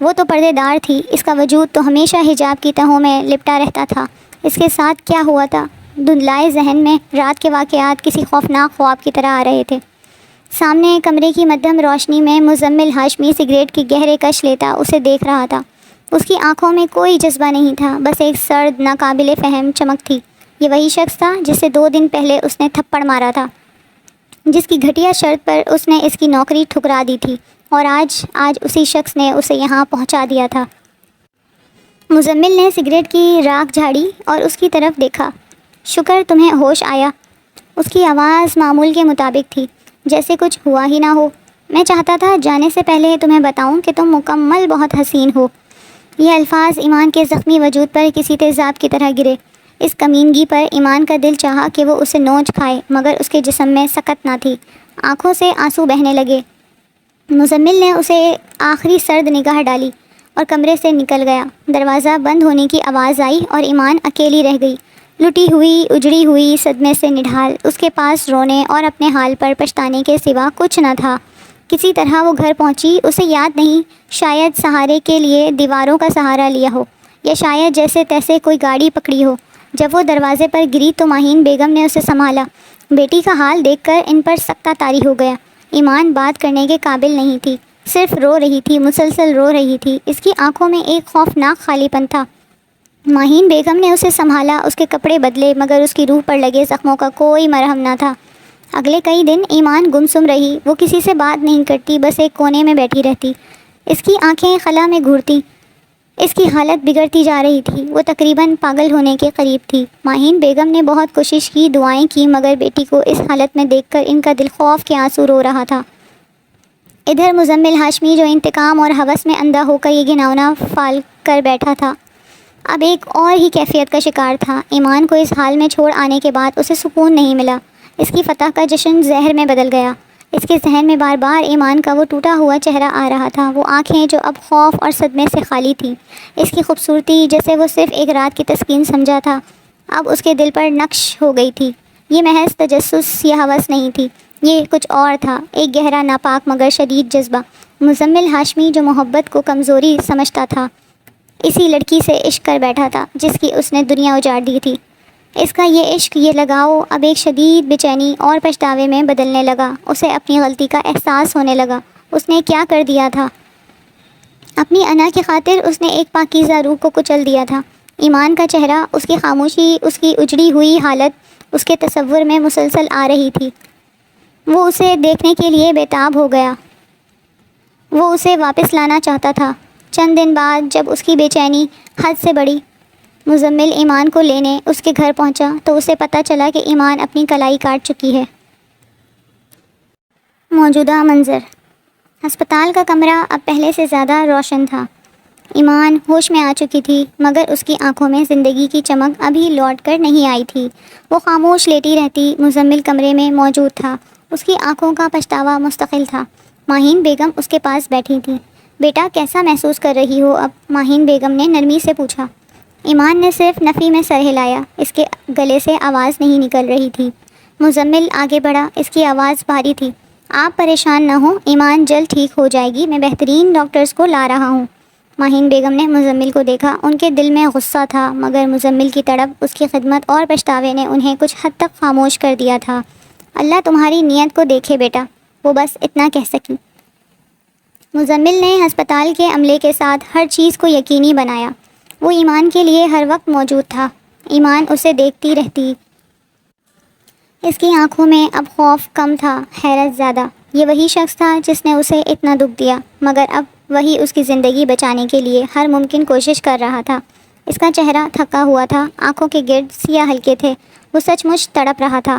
وہ تو پردے دار تھی، اس کا وجود تو ہمیشہ حجاب کی تہوں میں لپٹا رہتا تھا۔ اس کے ساتھ کیا ہوا تھا؟ دھندلائے ذہن میں رات کے واقعات کسی خوفناک خواب کی طرح آ رہے تھے۔ سامنے کمرے کی مدھم روشنی میں مزمل ہاشمی سگریٹ کی گہرے کش لیتا اسے دیکھ رہا تھا۔ اس کی آنکھوں میں کوئی جذبہ نہیں تھا، بس ایک سرد ناقابل فہم چمک تھی۔ یہ وہی شخص تھا جسے 2 دن پہلے اس نے تھپڑ مارا تھا، جس کی گھٹیا شرط پر اس نے اس کی نوکری ٹھکرا دی تھی، اور آج اسی شخص نے اسے یہاں پہنچا دیا تھا۔ مزمل نے سگریٹ کی راکھ جھاڑی اور اس کی طرف دیکھا۔ شکر تمہیں ہوش آیا۔ اس کی آواز معمول کے مطابق تھی، جیسے کچھ ہوا ہی نہ ہو۔ میں چاہتا تھا جانے سے پہلے تمہیں بتاؤں کہ تم مکمل بہت حسین ہو۔ یہ الفاظ ایمان کے زخمی وجود پر کسی تیزاب کی طرح گرے۔ اس کمینگی پر ایمان کا دل چاہا کہ وہ اسے نوچ کھائے، مگر اس کے جسم میں سکت نہ تھی۔ آنکھوں سے آنسو بہنے لگے۔ مزمل نے اسے آخری سرد نگاہ ڈالی اور کمرے سے نکل گیا۔ دروازہ بند ہونے کی آواز آئی اور ایمان اکیلی رہ گئی، لٹی ہوئی، اجڑی ہوئی، صدمے سے نڈھال۔ اس کے پاس رونے اور اپنے حال پر پچھتانے کے سوا کچھ نہ تھا۔ کسی طرح وہ گھر پہنچی، اسے یاد نہیں، شاید سہارے کے لیے دیواروں کا سہارا لیا ہو، یا شاید جیسے تیسے کوئی گاڑی پکڑی ہو۔ جب وہ دروازے پر گری تو ماہین بیگم نے اسے سنبھالا۔ بیٹی کا حال دیکھ کر ان پر سکتہ طاری ہو گیا۔ ایمان بات کرنے کے قابل نہیں تھی، صرف رو رہی تھی، مسلسل رو رہی تھی۔ اس کی آنکھوں میں ایک خوفناک خالی پن تھا۔ ماہین بیگم نے اسے سنبھالا، اس کے کپڑے بدلے، مگر اس کی روح پر لگے زخموں کا کوئی مرہم نہ تھا۔ اگلے کئی دن ایمان گمسم رہی۔ وہ کسی سے بات نہیں کرتی، بس ایک کونے میں بیٹھی رہتی۔ اس کی آنکھیں خلا میں گھورتیں۔ اس کی حالت بگڑتی جا رہی تھی، وہ تقریباً پاگل ہونے کے قریب تھی۔ ماہین بیگم نے بہت کوشش کی، دعائیں کی، مگر بیٹی کو اس حالت میں دیکھ کر ان کا دل خوف کے آنسو رو رہا تھا۔ ادھر مزمل ہاشمی جو انتقام اور ہوس میں اندھا ہو کر یہ گھناؤنا فعل کر بیٹھا تھا، اب ایک اور ہی کیفیت کا شکار تھا۔ ایمان کو اس حال میں چھوڑ آنے کے بعد اسے سکون نہیں ملا۔ اس کی فتح کا جشن زہر میں بدل گیا۔ اس کے ذہن میں بار بار ایمان کا وہ ٹوٹا ہوا چہرہ آ رہا تھا، وہ آنکھیں جو اب خوف اور صدمے سے خالی تھیں، اس کی خوبصورتی جسے وہ صرف ایک رات کی تسکین سمجھا تھا، اب اس کے دل پر نقش ہو گئی تھی۔ یہ محض تجسس یا ہوس نہیں تھی، یہ کچھ اور تھا، ایک گہرا، ناپاک مگر شدید جذبہ۔ مزمل ہاشمی جو محبت کو کمزوری سمجھتا تھا، اسی لڑکی سے عشق کر بیٹھا تھا جس کی اس نے دنیا اجاڑ دی تھی۔ اس کا یہ عشق، یہ لگاؤ اب ایک شدید بے چینی اور پچھتاوے میں بدلنے لگا۔ اسے اپنی غلطی کا احساس ہونے لگا۔ اس نے کیا کر دیا تھا؟ اپنی انا کی خاطر اس نے ایک پاکیزہ روح کو کچل دیا تھا۔ ایمان کا چہرہ، اس کی خاموشی، اس کی اجڑی ہوئی حالت اس کے تصور میں مسلسل آ رہی تھی۔ وہ اسے دیکھنے کے لیے بےتاب ہو گیا۔ وہ اسے واپس لانا چاہتا تھا۔ چند دن بعد جب اس کی بے چینی حد سے بڑھی، مزمل ایمان کو لینے اس کے گھر پہنچا تو اسے پتہ چلا کہ ایمان اپنی کلائی کاٹ چکی ہے۔ موجودہ منظر: ہسپتال کا کمرہ اب پہلے سے زیادہ روشن تھا۔ ایمان ہوش میں آ چکی تھی، مگر اس کی آنکھوں میں زندگی کی چمک ابھی لوٹ کر نہیں آئی تھی۔ وہ خاموش لیٹی رہتی۔ مزمل کمرے میں موجود تھا، اس کی آنکھوں کا پچھتاوا مستقل تھا۔ ماہین بیگم اس کے پاس بیٹھی تھی۔ بیٹا کیسا محسوس کر رہی ہو اب؟ ماہین بیگم نے نرمی سے پوچھا۔ ایمان نے صرف نفی میں سر ہلایا، اس کے گلے سے آواز نہیں نکل رہی تھی۔ مزمل آگے بڑھا، اس کی آواز بھاری تھی۔ آپ پریشان نہ ہوں، ایمان جلد ٹھیک ہو جائے گی، میں بہترین ڈاکٹرز کو لا رہا ہوں۔ ماہین بیگم نے مزمل کو دیکھا، ان کے دل میں غصہ تھا، مگر مزمل کی تڑپ، اس کی خدمت اور پچھتاوے نے انہیں کچھ حد تک خاموش کر دیا تھا۔ اللہ تمہاری نیت کو دیکھے بیٹا، وہ بس اتنا کہہ سکی۔ مزمل نے ہسپتال کے عملے کے ساتھ ہر چیز کو یقینی بنایا۔ وہ ایمان کے لیے ہر وقت موجود تھا۔ ایمان اسے دیکھتی رہتی۔ اس کی آنکھوں میں اب خوف کم تھا، حیرت زیادہ۔ یہ وہی شخص تھا جس نے اسے اتنا دکھ دیا، مگر اب وہی اس کی زندگی بچانے کے لیے ہر ممکن کوشش کر رہا تھا۔ اس کا چہرہ تھکا ہوا تھا، آنکھوں کے گرد سیاہ حلقے تھے، وہ سچ مچ تڑپ رہا تھا۔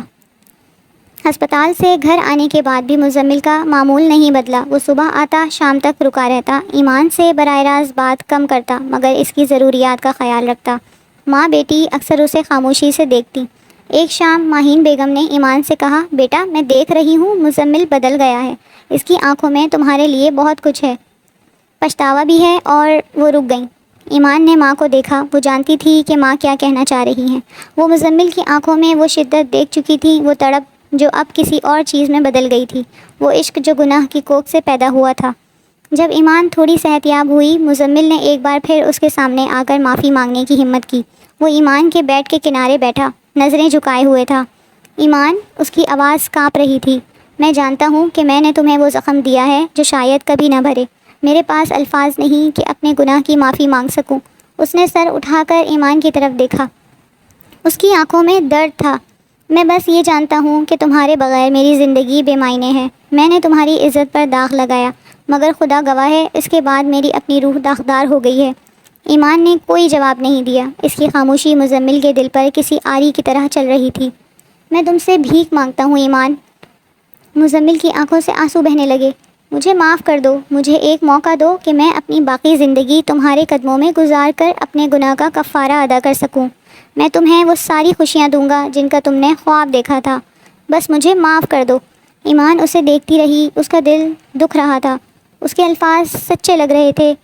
ہسپتال سے گھر آنے کے بعد بھی مزمل کا معمول نہیں بدلا۔ وہ صبح آتا، شام تک رکا رہتا، ایمان سے براہ راست بات کم کرتا، مگر اس کی ضروریات کا خیال رکھتا۔ ماں بیٹی اکثر اسے خاموشی سے دیکھتی۔ ایک شام ماہین بیگم نے ایمان سے کہا، بیٹا میں دیکھ رہی ہوں مزمل بدل گیا ہے، اس کی آنکھوں میں تمہارے لیے بہت کچھ ہے، پچھتاوا بھی ہے۔ اور وہ رک گئیں۔ ایمان نے ماں کو دیکھا، وہ جانتی تھی کہ ماں کیا کہنا چاہ رہی ہیں۔ وہ مزمل کی آنکھوں میں وہ شدت دیکھ چکی تھی، وہ تڑپ جو اب کسی اور چیز میں بدل گئی تھی، وہ عشق جو گناہ کی کوکھ سے پیدا ہوا تھا۔ جب ایمان تھوڑی صحت یاب ہوئی، مزمل نے ایک بار پھر اس کے سامنے آ کر معافی مانگنے کی ہمت کی۔ وہ ایمان کے بیڈ کے کنارے بیٹھا، نظریں جھکائے ہوئے تھا۔ ایمان، اس کی آواز کانپ رہی تھی، میں جانتا ہوں کہ میں نے تمہیں وہ زخم دیا ہے جو شاید کبھی نہ بھرے، میرے پاس الفاظ نہیں کہ اپنے گناہ کی معافی مانگ سکوں۔ اس نے سر اٹھا کر ایمان کی طرف دیکھا۔ اس کی آنکھوں میں درد تھا۔ میں بس یہ جانتا ہوں کہ تمہارے بغیر میری زندگی بے معنی ہے۔ میں نے تمہاری عزت پر داغ لگایا، مگر خدا گواہ ہے اس کے بعد میری اپنی روح داغدار ہو گئی ہے۔ ایمان نے کوئی جواب نہیں دیا۔ اس کی خاموشی مزمل کے دل پر کسی آری کی طرح چل رہی تھی۔ میں تم سے بھیک مانگتا ہوں ایمان۔ مزمل کی آنکھوں سے آنسو بہنے لگے۔ مجھے معاف کر دو، مجھے ایک موقع دو کہ میں اپنی باقی زندگی تمہارے قدموں میں گزار کر اپنے گناہ کا کفارہ ادا کر سکوں۔ میں تمہیں وہ ساری خوشیاں دوں گا جن کا تم نے خواب دیکھا تھا، بس مجھے معاف کر دو۔ ایمان اسے دیکھتی رہی۔ اس کا دل دکھ رہا تھا، اس کے الفاظ سچے لگ رہے تھے،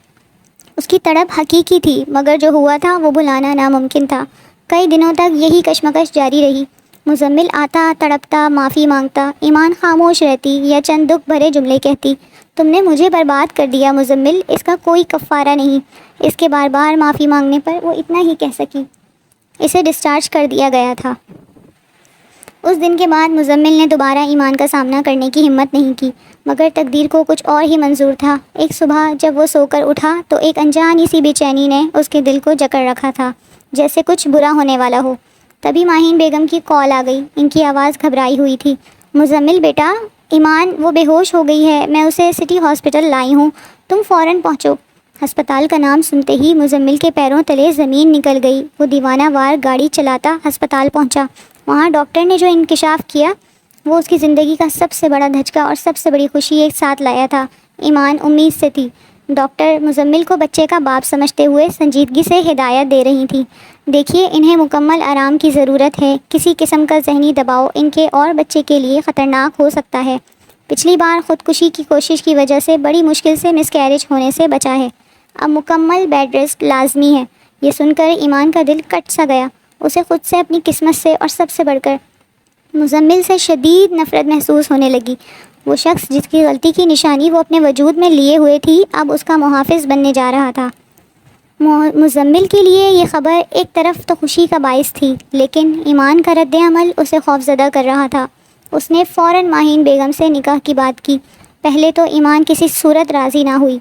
اس کی تڑپ حقیقی تھی، مگر جو ہوا تھا وہ بھلانا ناممکن تھا۔ کئی دنوں تک یہی کشمکش جاری رہی۔ مزمل آتا، تڑپتا، معافی مانگتا، ایمان خاموش رہتی یا چند دکھ بھرے جملے کہتی۔ تم نے مجھے برباد کر دیا مزمل، اس کا کوئی کفارہ نہیں۔ اس کے بار بار معافی مانگنے پر وہ اتنا ہی کہہ سکی۔ اسے ڈسچارج کر دیا گیا تھا۔ اس دن کے بعد مزمل نے دوبارہ ایمان کا سامنا کرنے کی ہمت نہیں کی، مگر تقدیر کو کچھ اور ہی منظور تھا۔ ایک صبح جب وہ سو کر اٹھا تو ایک انجانی سی بے چینی نے اس کے دل کو جکڑ رکھا تھا، جیسے کچھ برا ہونے والا ہو۔ تبھی ماہین بیگم کی کال آ گئی۔ ان کی آواز گھبرائی ہوئی تھی۔ مزمل بیٹا، ایمان وہ بے ہوش ہو گئی ہے، میں اسے سٹی ہاسپٹل لائی ہوں، تم فوراً پہنچو۔ ہسپتال کا نام سنتے ہی مزمل کے پیروں تلے زمین نکل گئی۔ وہ دیوانہ وار گاڑی چلاتا ہسپتال پہنچا۔ وہاں ڈاکٹر نے جو انکشاف کیا وہ اس کی زندگی کا سب سے بڑا دھچکا اور سب سے بڑی خوشی ایک ساتھ لایا تھا۔ ایمان امید سے تھی۔ ڈاکٹر مزمل کو بچے کا باپ سمجھتے ہوئے سنجیدگی سے ہدایت دے رہی تھی۔ دیکھیے، انہیں مکمل آرام کی ضرورت ہے۔ کسی قسم کا ذہنی دباؤ ان کے اور بچے کے لیے خطرناک ہو سکتا ہے۔ پچھلی بار خودکشی کی کوشش کی وجہ سے بڑی مشکل سے مس کیریج ہونے سے بچا ہے۔ اب مکمل بیڈ ریسٹ لازمی ہے۔ یہ سن کر ایمان کا دل کٹ سا گیا۔ اسے خود سے، اپنی قسمت سے اور سب سے بڑھ کر مزمل سے شدید نفرت محسوس ہونے لگی۔ وہ شخص جس کی غلطی کی نشانی وہ اپنے وجود میں لیے ہوئے تھی، اب اس کا محافظ بننے جا رہا تھا۔ مزمل کے لیے یہ خبر ایک طرف تو خوشی کا باعث تھی، لیکن ایمان کا رد عمل اسے خوفزدہ کر رہا تھا۔ اس نے فوراً ماہین بیگم سے نکاح کی بات کی۔ پہلے تو ایمان کسی صورت راضی نہ ہوئی۔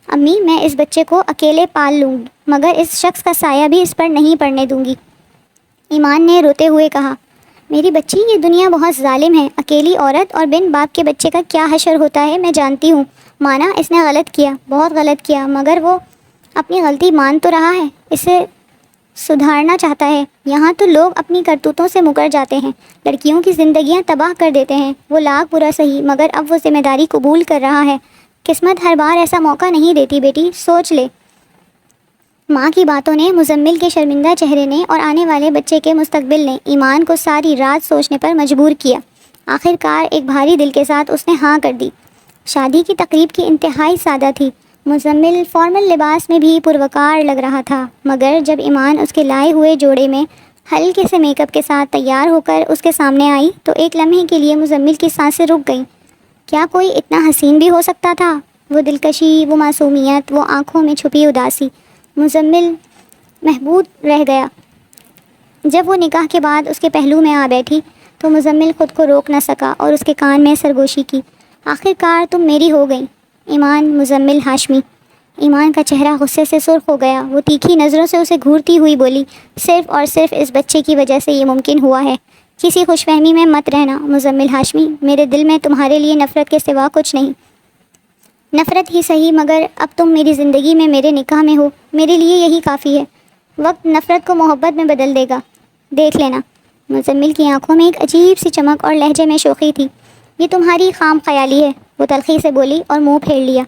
امی، میں اس بچے کو اکیلے پال لوں گی، مگر اس شخص کا سایہ بھی اس پر نہیں پڑنے دوں گی۔ ایمان نے روتے ہوئے کہا، میری بچی، یہ دنیا بہت ظالم ہے۔ اکیلی عورت اور بن باپ کے بچے کا کیا حشر ہوتا ہے میں جانتی ہوں۔ مانا اس نے غلط کیا، بہت غلط کیا، مگر وہ اپنی غلطی مان تو رہا ہے، اسے سدھارنا چاہتا ہے۔ یہاں تو لوگ اپنی کرتوتوں سے مکر جاتے ہیں، لڑکیوں کی زندگیاں تباہ کر دیتے ہیں۔ وہ لاکھ برا سہی، مگر اب وہ ذمہ داری قبول کر رہا ہے۔ قسمت ہر بار ایسا موقع نہیں دیتی بیٹی، سوچ لے۔ ماں کی باتوں نے، مزمل کے شرمندہ چہرے نے اور آنے والے بچے کے مستقبل نے ایمان کو ساری رات سوچنے پر مجبور کیا۔ آخر کار ایک بھاری دل کے ساتھ اس نے ہاں کر دی۔ شادی کی تقریب کی انتہائی سادہ تھی۔ مزمل فارمل لباس میں بھی پروقار لگ رہا تھا، مگر جب ایمان اس کے لائے ہوئے جوڑے میں ہلکے سے میک اپ کے ساتھ تیار ہو کر اس کے سامنے آئی تو ایک لمحے کے لیے مزمل کی سانسیں رک گئیں۔ کیا کوئی اتنا حسین بھی ہو سکتا تھا؟ وہ دلکشی، وہ معصومیت، وہ آنکھوں میں چھپی اداسی۔ مزمل محبوب رہ گیا۔ جب وہ نکاح کے بعد اس کے پہلو میں آ بیٹھی تو مزمل خود کو روک نہ سکا اور اس کے کان میں سرگوشی کی، آخر کار تم میری ہو گئی ایمان مزمل ہاشمی۔ ایمان کا چہرہ غصے سے سرخ ہو گیا۔ وہ تیکھی نظروں سے اسے گھورتی ہوئی بولی، صرف اور صرف اس بچے کی وجہ سے یہ ممکن ہوا ہے۔ کسی خوش فہمی میں مت رہنا مزمل ہاشمی، میرے دل میں تمہارے لیے نفرت کے سوا کچھ نہیں۔ نفرت ہی صحیح، مگر اب تم میری زندگی میں میرے نکاح میں ہو، میرے لیے یہی کافی ہے۔ وقت نفرت کو محبت میں بدل دے گا، دیکھ لینا۔ مزمل کی آنکھوں میں ایک عجیب سی چمک اور لہجے میں شوخی تھی۔ یہ تمہاری خام خیالی ہے، وہ تلخی سے بولی اور منہ پھیر لیا۔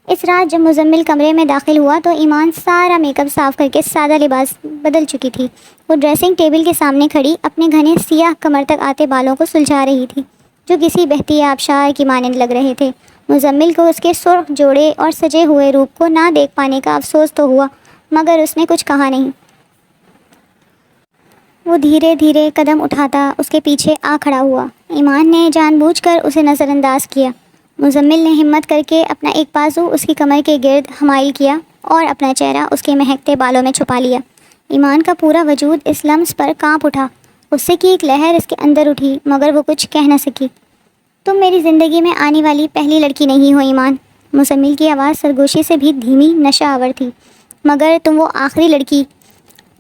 اس رات جب مزمل کمرے میں داخل ہوا تو ایمان سارا میک اپ صاف کر کے سادہ لباس بدل چکی تھی۔ وہ ڈریسنگ ٹیبل کے سامنے کھڑی اپنے گھنے سیاہ کمر تک آتے بالوں کو سلجھا رہی تھی، جو کسی بہتی آبشار کی مانند لگ رہے تھے۔ مزمل کو اس کے سرخ جوڑے اور سجے ہوئے روپ کو نہ دیکھ پانے کا افسوس تو ہوا، مگر اس نے کچھ کہا نہیں۔ وہ دھیرے دھیرے قدم اٹھاتا اس کے پیچھے آ کھڑا ہوا۔ ایمان نے جان بوجھ کر اسے نظر انداز کیا۔ مزمل نے ہمت کر کے اپنا ایک بازو اس کی کمر کے گرد حمائل کیا اور اپنا چہرہ اس کے مہکتے بالوں میں چھپا لیا۔ ایمان کا پورا وجود اس لمس پر کانپ اٹھا۔ غصے کی ایک لہر اس کے اندر اٹھی، مگر وہ کچھ کہہ نہ سکی۔ تم میری زندگی میں آنے والی پہلی لڑکی نہیں ہو ایمان، مزمل کی آواز سرگوشی سے بھی دھیمی نشہ آور تھی۔ مگر تم وہ آخری لڑکی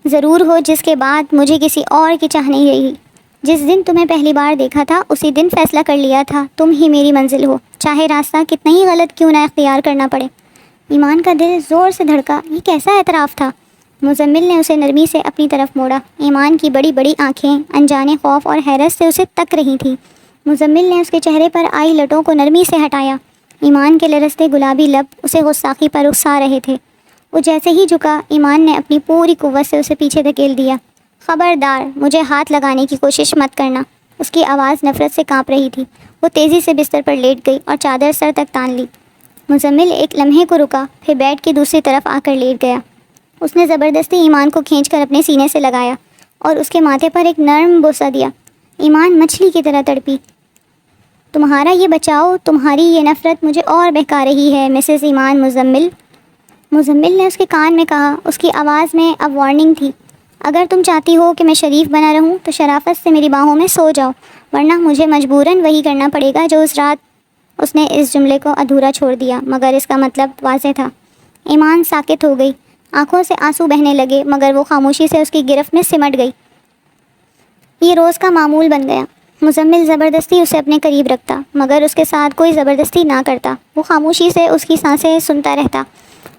ضرور ہو جس کے بعد مجھے کسی اور کی چاہ نہیں رہی۔ جس دن تمہیں پہلی بار دیکھا تھا اسی دن فیصلہ کر لیا تھا تم ہی میری منزل ہو، چاہے راستہ کتنا ہی غلط کیوں نہ اختیار کرنا پڑے۔ ایمان کا دل زور سے دھڑکا۔ یہ کیسا اعتراف تھا؟ مزمل نے اسے نرمی سے اپنی طرف موڑا۔ ایمان کی بڑی بڑی آنکھیں انجانے خوف اور حیرت سے اسے تک رہی تھیں۔ مزمل نے اس کے چہرے پر آئی لٹوں کو نرمی سے ہٹایا۔ ایمان کے لرزتے گلابی لب اسے غصاخی پر اکسا رہے تھے۔ وہ جیسے ہی جھکا، ایمان نے اپنی پوری قوت سے اسے پیچھے دھکیل دیا۔ خبردار، مجھے ہاتھ لگانے کی کوشش مت کرنا۔ اس کی آواز نفرت سے کانپ رہی تھی۔ وہ تیزی سے بستر پر لیٹ گئی اور چادر سر تک تان لی۔ مزمل ایک لمحے کو رکا، پھر بیڈ کی دوسری طرف آ کر لیٹ گیا۔ اس نے زبردستی ایمان کو کھینچ کر اپنے سینے سے لگایا اور اس کے ماتھے پر ایک نرم بوسہ دیا۔ ایمان مچھلی کی طرح تڑپی۔ تمہارا یہ بچاؤ، تمہاری یہ نفرت مجھے اور بہکا رہی ہے مسز ایمان مزمل نے اس کے کان میں کہا۔ اس کی آواز میں اب وارننگ تھی۔ اگر تم چاہتی ہو کہ میں شریف بنا رہوں تو شرافت سے میری باہوں میں سو جاؤ، ورنہ مجھے مجبوراً وہی کرنا پڑے گا جو اس رات۔ اس نے اس جملے کو ادھورا چھوڑ دیا، مگر اس کا مطلب واضح تھا۔ ایمان ساکت ہو گئی، آنکھوں سے آنسو بہنے لگے، مگر وہ خاموشی سے اس کی گرفت میں سمٹ گئی۔ یہ روز کا معمول بن گیا۔ مزمل زبردستی اسے اپنے قریب رکھتا، مگر اس کے ساتھ کوئی زبردستی نہ کرتا۔ وہ خاموشی سے اس کی سانسیں سنتا رہتا۔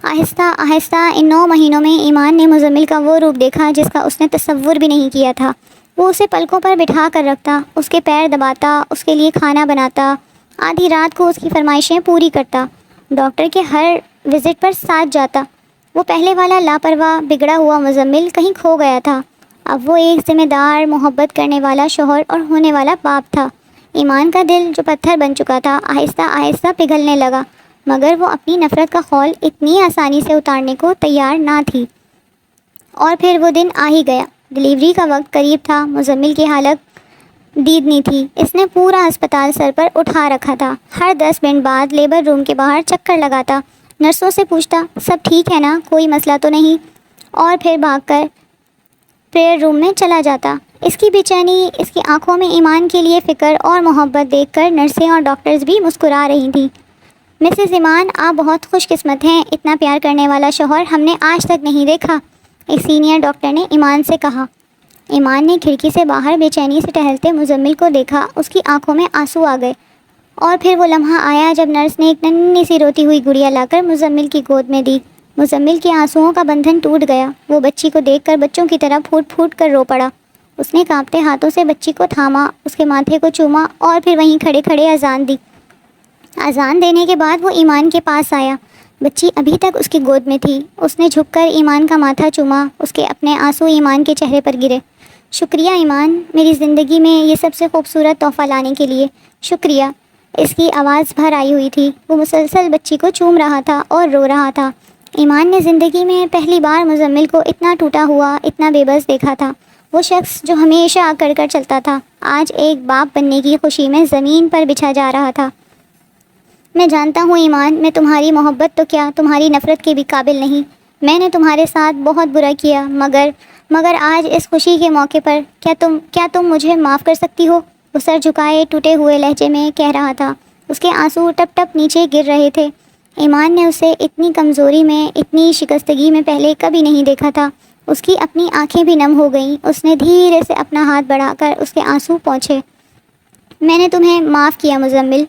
آہستہ آہستہ ان 9 مہینوں میں ایمان نے مزمل کا وہ روپ دیکھا جس کا اس نے تصور بھی نہیں کیا تھا۔ وہ اسے پلکوں پر بٹھا کر رکھتا، اس کے پیر دباتا، اس کے لیے کھانا بناتا، آدھی رات کو اس کی فرمائشیں پوری کرتا، ڈاکٹر کے ہر وزٹ پر ساتھ جاتا۔ وہ پہلے والا لاپرواہ بگڑا ہوا مزمل کہیں کھو گیا تھا۔ اب وہ ایک ذمہ دار، محبت کرنے والا شوہر اور ہونے والا باپ تھا۔ ایمان کا دل جو پتھر بن چکا تھا آہستہ آہستہ پگھلنے لگا، مگر وہ اپنی نفرت کا خول اتنی آسانی سے اتارنے کو تیار نہ تھی۔ اور پھر وہ دن آ ہی گیا۔ ڈلیوری کا وقت قریب تھا۔ مزمل کی حالت دیدنی تھی۔ اس نے پورا ہسپتال سر پر اٹھا رکھا تھا۔ ہر 10 منٹ بعد لیبر روم کے باہر چکر لگاتا، نرسوں سے پوچھتا سب ٹھیک ہے نا، کوئی مسئلہ تو نہیں، اور پھر بھاگ کر پریئر روم میں چلا جاتا۔ اس کی بے چینی، اس کی آنکھوں میں ایمان کے لیے فکر اور محبت دیکھ کر نرسیں اور ڈاکٹرز بھی مسکرا رہی تھیں۔ مسز ایمان، آپ بہت خوش قسمت ہیں، اتنا پیار کرنے والا شوہر ہم نے آج تک نہیں دیکھا، ایک سینئر ڈاکٹر نے ایمان سے کہا۔ ایمان نے کھڑکی سے باہر بے چینی سے ٹہلتے مزمل کو دیکھا۔ اس کی آنکھوں میں آنسو آ گئے۔ اور پھر وہ لمحہ آیا جب نرس نے ایک ننھی سی روتی ہوئی گڑیا لا کر مزمل کی گود میں دی۔ مزمل کے آنسوؤں کا بندھن ٹوٹ گیا۔ وہ بچی کو دیکھ کر بچوں کی طرح پھوٹ پھوٹ کر رو پڑا۔ اس نے کانپتے ہاتھوں سے بچی کو تھاما، اس کے ماتھے کو چوما اور پھر وہیں کھڑے کھڑے اذان دی۔ اذان دینے کے بعد وہ ایمان کے پاس آیا۔ بچی ابھی تک اس کی گود میں تھی۔ اس نے جھک کر ایمان کا ماتھا چوما۔ اس کے اپنے آنسو ایمان کے چہرے پر گرے۔ شکریہ ایمان، میری زندگی میں یہ سب سے خوبصورت تحفہ لانے کے لیے شکریہ۔ اس کی آواز بھر آئی ہوئی تھی۔ وہ مسلسل بچی کو چوم رہا تھا اور رو رہا تھا۔ ایمان نے زندگی میں پہلی بار مزمل کو اتنا ٹوٹا ہوا، اتنا بے بس دیکھا تھا۔ وہ شخص جو ہمیشہ اکڑ کر چلتا تھا، آج ایک باپ بننے کی خوشی میں زمین پر بچھا جا رہا تھا۔ میں جانتا ہوں ایمان، میں تمہاری محبت تو کیا، تمہاری نفرت کے بھی قابل نہیں۔ میں نے تمہارے ساتھ بہت برا کیا، مگر آج اس خوشی کے موقع پر کیا تم مجھے معاف کر سکتی ہو؟ وہ سر جھکائے ٹوٹے ہوئے لہجے میں کہہ رہا تھا۔ اس کے آنسو ٹپ ٹپ نیچے گر رہے تھے۔ ایمان نے اسے اتنی کمزوری میں، اتنی شکستگی میں پہلے کبھی نہیں دیکھا تھا۔ اس کی اپنی آنکھیں بھی نم ہو گئیں۔ اس نے دھیرے سے اپنا ہاتھ بڑھا کر اس کے آنسو پونچھے۔ میں نے تمہیں معاف کیا مزمل۔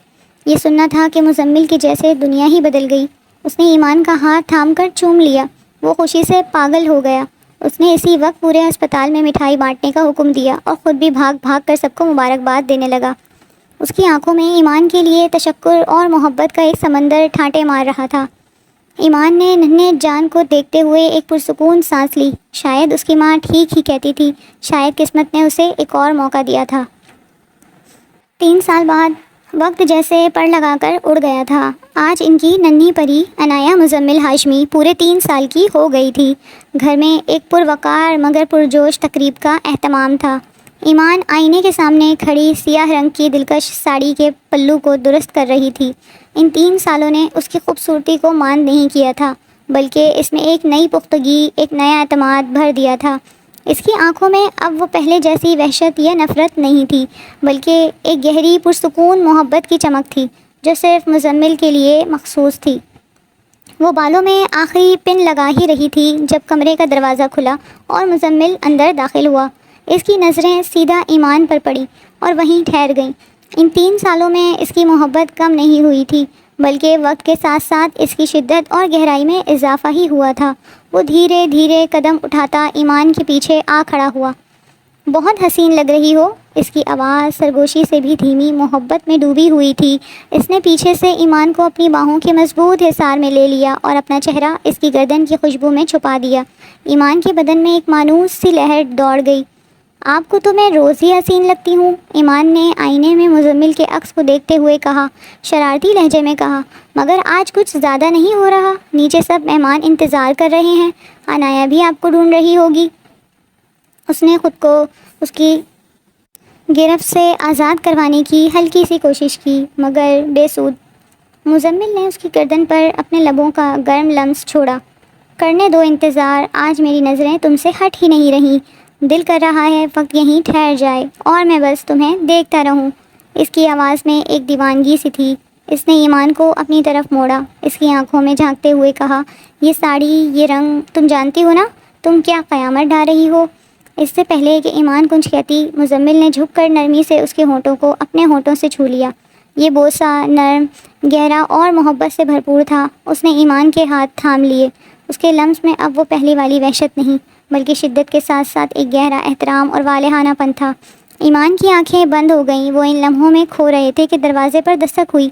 یہ سننا تھا کہ مزمل کی جیسے دنیا ہی بدل گئی۔ اس نے ایمان کا ہاتھ تھام کر چوم لیا۔ وہ خوشی سے پاگل ہو گیا۔ اس نے اسی وقت پورے ہسپتال میں مٹھائی بانٹنے کا حکم دیا اور خود بھی بھاگ بھاگ کر سب کو مبارکباد دینے لگا۔ اس کی آنکھوں میں ایمان کے لیے تشکر اور محبت کا ایک سمندر ٹھانٹے مار رہا تھا۔ ایمان نے ننھے جان کو دیکھتے ہوئے ایک پرسکون سانس لی۔ شاید اس کی ماں ٹھیک ہی کہتی تھی، شاید قسمت نے اسے ایک اور موقع دیا تھا۔ 3 سال بعد وقت جیسے پڑ لگا کر اڑ گیا تھا۔ آج ان کی ننھی پری عنایہ مزمل ہاشمی پورے 3 سال کی ہو گئی تھی۔ گھر میں ایک پروقار مگر پرجوش تقریب کا اہتمام تھا۔ ایمان آئینے کے سامنے کھڑی سیاہ رنگ کی دلکش ساڑی کے پلو کو درست کر رہی تھی۔ ان 3 سالوں نے اس کی خوبصورتی کو ماند نہیں کیا تھا، بلکہ اس میں ایک نئی پختگی، ایک نیا اعتماد بھر دیا تھا۔ اس کی آنکھوں میں اب وہ پہلے جیسی وحشت یا نفرت نہیں تھی، بلکہ ایک گہری پرسکون محبت کی چمک تھی۔ جو صرف مزمل کے لیے مخصوص تھی۔ وہ بالوں میں آخری پن لگا ہی رہی تھی جب کمرے کا دروازہ کھلا اور مزمل اندر داخل ہوا۔ اس کی نظریں سیدھا ایمان پر پڑیں اور وہیں ٹھہر گئیں۔ ان 3 سالوں میں اس کی محبت کم نہیں ہوئی تھی، بلکہ وقت کے ساتھ ساتھ اس کی شدت اور گہرائی میں اضافہ ہی ہوا تھا۔ وہ دھیرے دھیرے قدم اٹھاتا ایمان کے پیچھے آ کھڑا ہوا۔ بہت حسین لگ رہی ہو، اس کی آواز سرگوشی سے بھی دھیمی محبت میں ڈوبی ہوئی تھی۔ اس نے پیچھے سے ایمان کو اپنی باہوں کے مضبوط حصار میں لے لیا اور اپنا چہرہ اس کی گردن کی خوشبو میں چھپا دیا۔ ایمان کے بدن میں ایک مانوس سی لہر دوڑ گئی۔ آپ کو تو میں روز ہی حسین لگتی ہوں، ایمان نے آئینے میں مزمل کے عکس کو دیکھتے ہوئے کہا، شرارتی لہجے میں کہا، مگر آج کچھ زیادہ نہیں ہو رہا؟ نیچے سب مہمان انتظار کر رہے ہیں، عنایا بھی آپ کو ڈھونڈ رہی ہوگی۔ اس نے خود کو اس کی گرفت سے آزاد کروانے کی ہلکی سی کوشش کی، مگر بے سود۔ مزمل نے اس کی گردن پر اپنے لبوں کا گرم لمس چھوڑا۔ کرنے دو انتظار، آج میری نظریں تم سے ہٹ ہی نہیں رہیں۔ دل کر رہا ہے وقت یہیں ٹھہر جائے اور میں بس تمہیں دیکھتا رہوں۔ اس کی آواز میں ایک دیوانگی سی تھی۔ اس نے ایمان کو اپنی طرف موڑا، اس کی آنکھوں میں جھانکتے ہوئے کہا، یہ ساڑی، یہ رنگ، تم جانتی ہو نا تم کیا قیامت ڈھا رہی ہو؟ اس سے پہلے کہ ایمان کچھ کہتی، مزمل نے جھک کر نرمی سے اس کے ہونٹوں کو اپنے ہونٹوں سے چھو لیا۔ یہ بوسہ نرم، گہرا اور محبت سے بھرپور تھا۔ اس نے ایمان کے ہاتھ تھام لیے۔ اس کے لمس میں اب وہ پہلی والی وحشت نہیں، بلکہ شدت کے ساتھ ساتھ ایک گہرا احترام اور والہانہ پن تھا۔ ایمان کی آنکھیں بند ہو گئیں، وہ ان لمحوں میں کھو رہے تھے کہ دروازے پر دستک ہوئی۔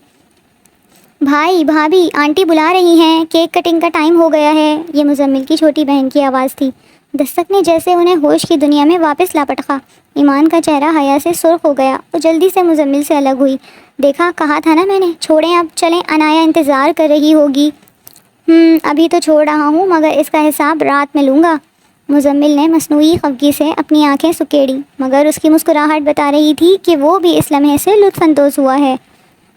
بھائی، بھابھی، آنٹی بلا رہی ہیں، کیک کٹنگ کا ٹائم ہو گیا ہے، یہ مزمل کی چھوٹی بہن کی آواز تھی۔ دستک نے جیسے انہیں ہوش کی دنیا میں واپس لا پٹکا۔ ایمان کا چہرہ حیا سے سرخ ہو گیا۔ وہ جلدی سے مزمل سے الگ ہوئی۔ دیکھا، کہا تھا نا میں نے، چھوڑیں اب، چلیں، عنایا انتظار کر رہی ہوگی۔ ابھی تو چھوڑ رہا ہوں، مگر اس کا حساب رات میں لوں گا۔ مزمل نے مصنوعی خفگی سے اپنی آنکھیں سکیڑی، مگر اس کی مسکراہٹ بتا رہی تھی کہ وہ بھی اس لمحے سے لطف اندوز ہوا ہے۔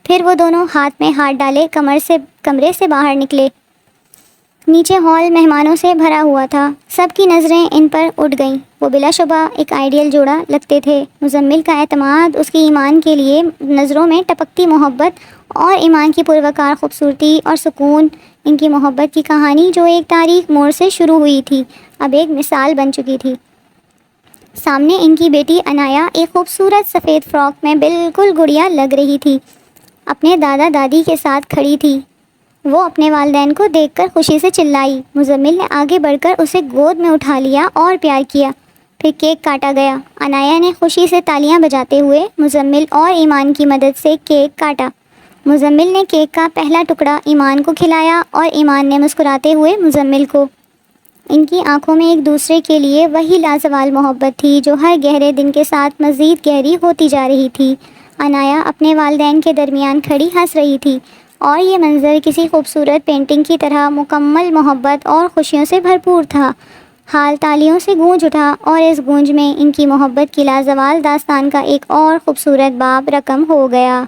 پھر وہ دونوں ہاتھ میں ہاتھ ڈالے کمرے سے باہر نکلے۔ نیچے ہال مہمانوں سے بھرا ہوا تھا، سب کی نظریں ان پر اٹھ گئیں۔ وہ بلا شبہ ایک آئیڈیل جوڑا لگتے تھے۔ مزمل کا اعتماد، اس کی ایمان کے لیے نظروں میں ٹپکتی محبت، اور ایمان کی پروقار خوبصورتی اور سکون، ان کی محبت کی کہانی جو ایک تاریک موڑ سے شروع ہوئی تھی، اب ایک مثال بن چکی تھی۔ سامنے ان کی بیٹی عنایا ایک خوبصورت سفید فراک میں بالکل گڑیا لگ رہی تھی، اپنے دادا دادی کے ساتھ کھڑی تھی۔ وہ اپنے والدین کو دیکھ کر خوشی سے چلائی۔ مزمل نے آگے بڑھ کر اسے گود میں اٹھا لیا اور پیار کیا۔ پھر کیک کاٹا گیا۔ عنایا نے خوشی سے تالیاں بجاتے ہوئے مزمل اور ایمان کی مدد سے کیک کاٹا۔ مزمل نے کیک کا پہلا ٹکڑا ایمان کو کھلایا اور ایمان نے مسکراتے ہوئے مزمل کو۔ ان کی آنکھوں میں ایک دوسرے کے لیے وہی لازوال محبت تھی جو ہر گہرے دن کے ساتھ مزید گہری ہوتی جا رہی تھی۔ عنایا اپنے والدین کے درمیان کھڑی ہنس رہی تھی، اور یہ منظر کسی خوبصورت پینٹنگ کی طرح مکمل محبت اور خوشیوں سے بھرپور تھا۔ حال تالیوں سے گونج اٹھا، اور اس گونج میں ان کی محبت کی لازوال داستان کا ایک اور خوبصورت باب رقم ہو گیا۔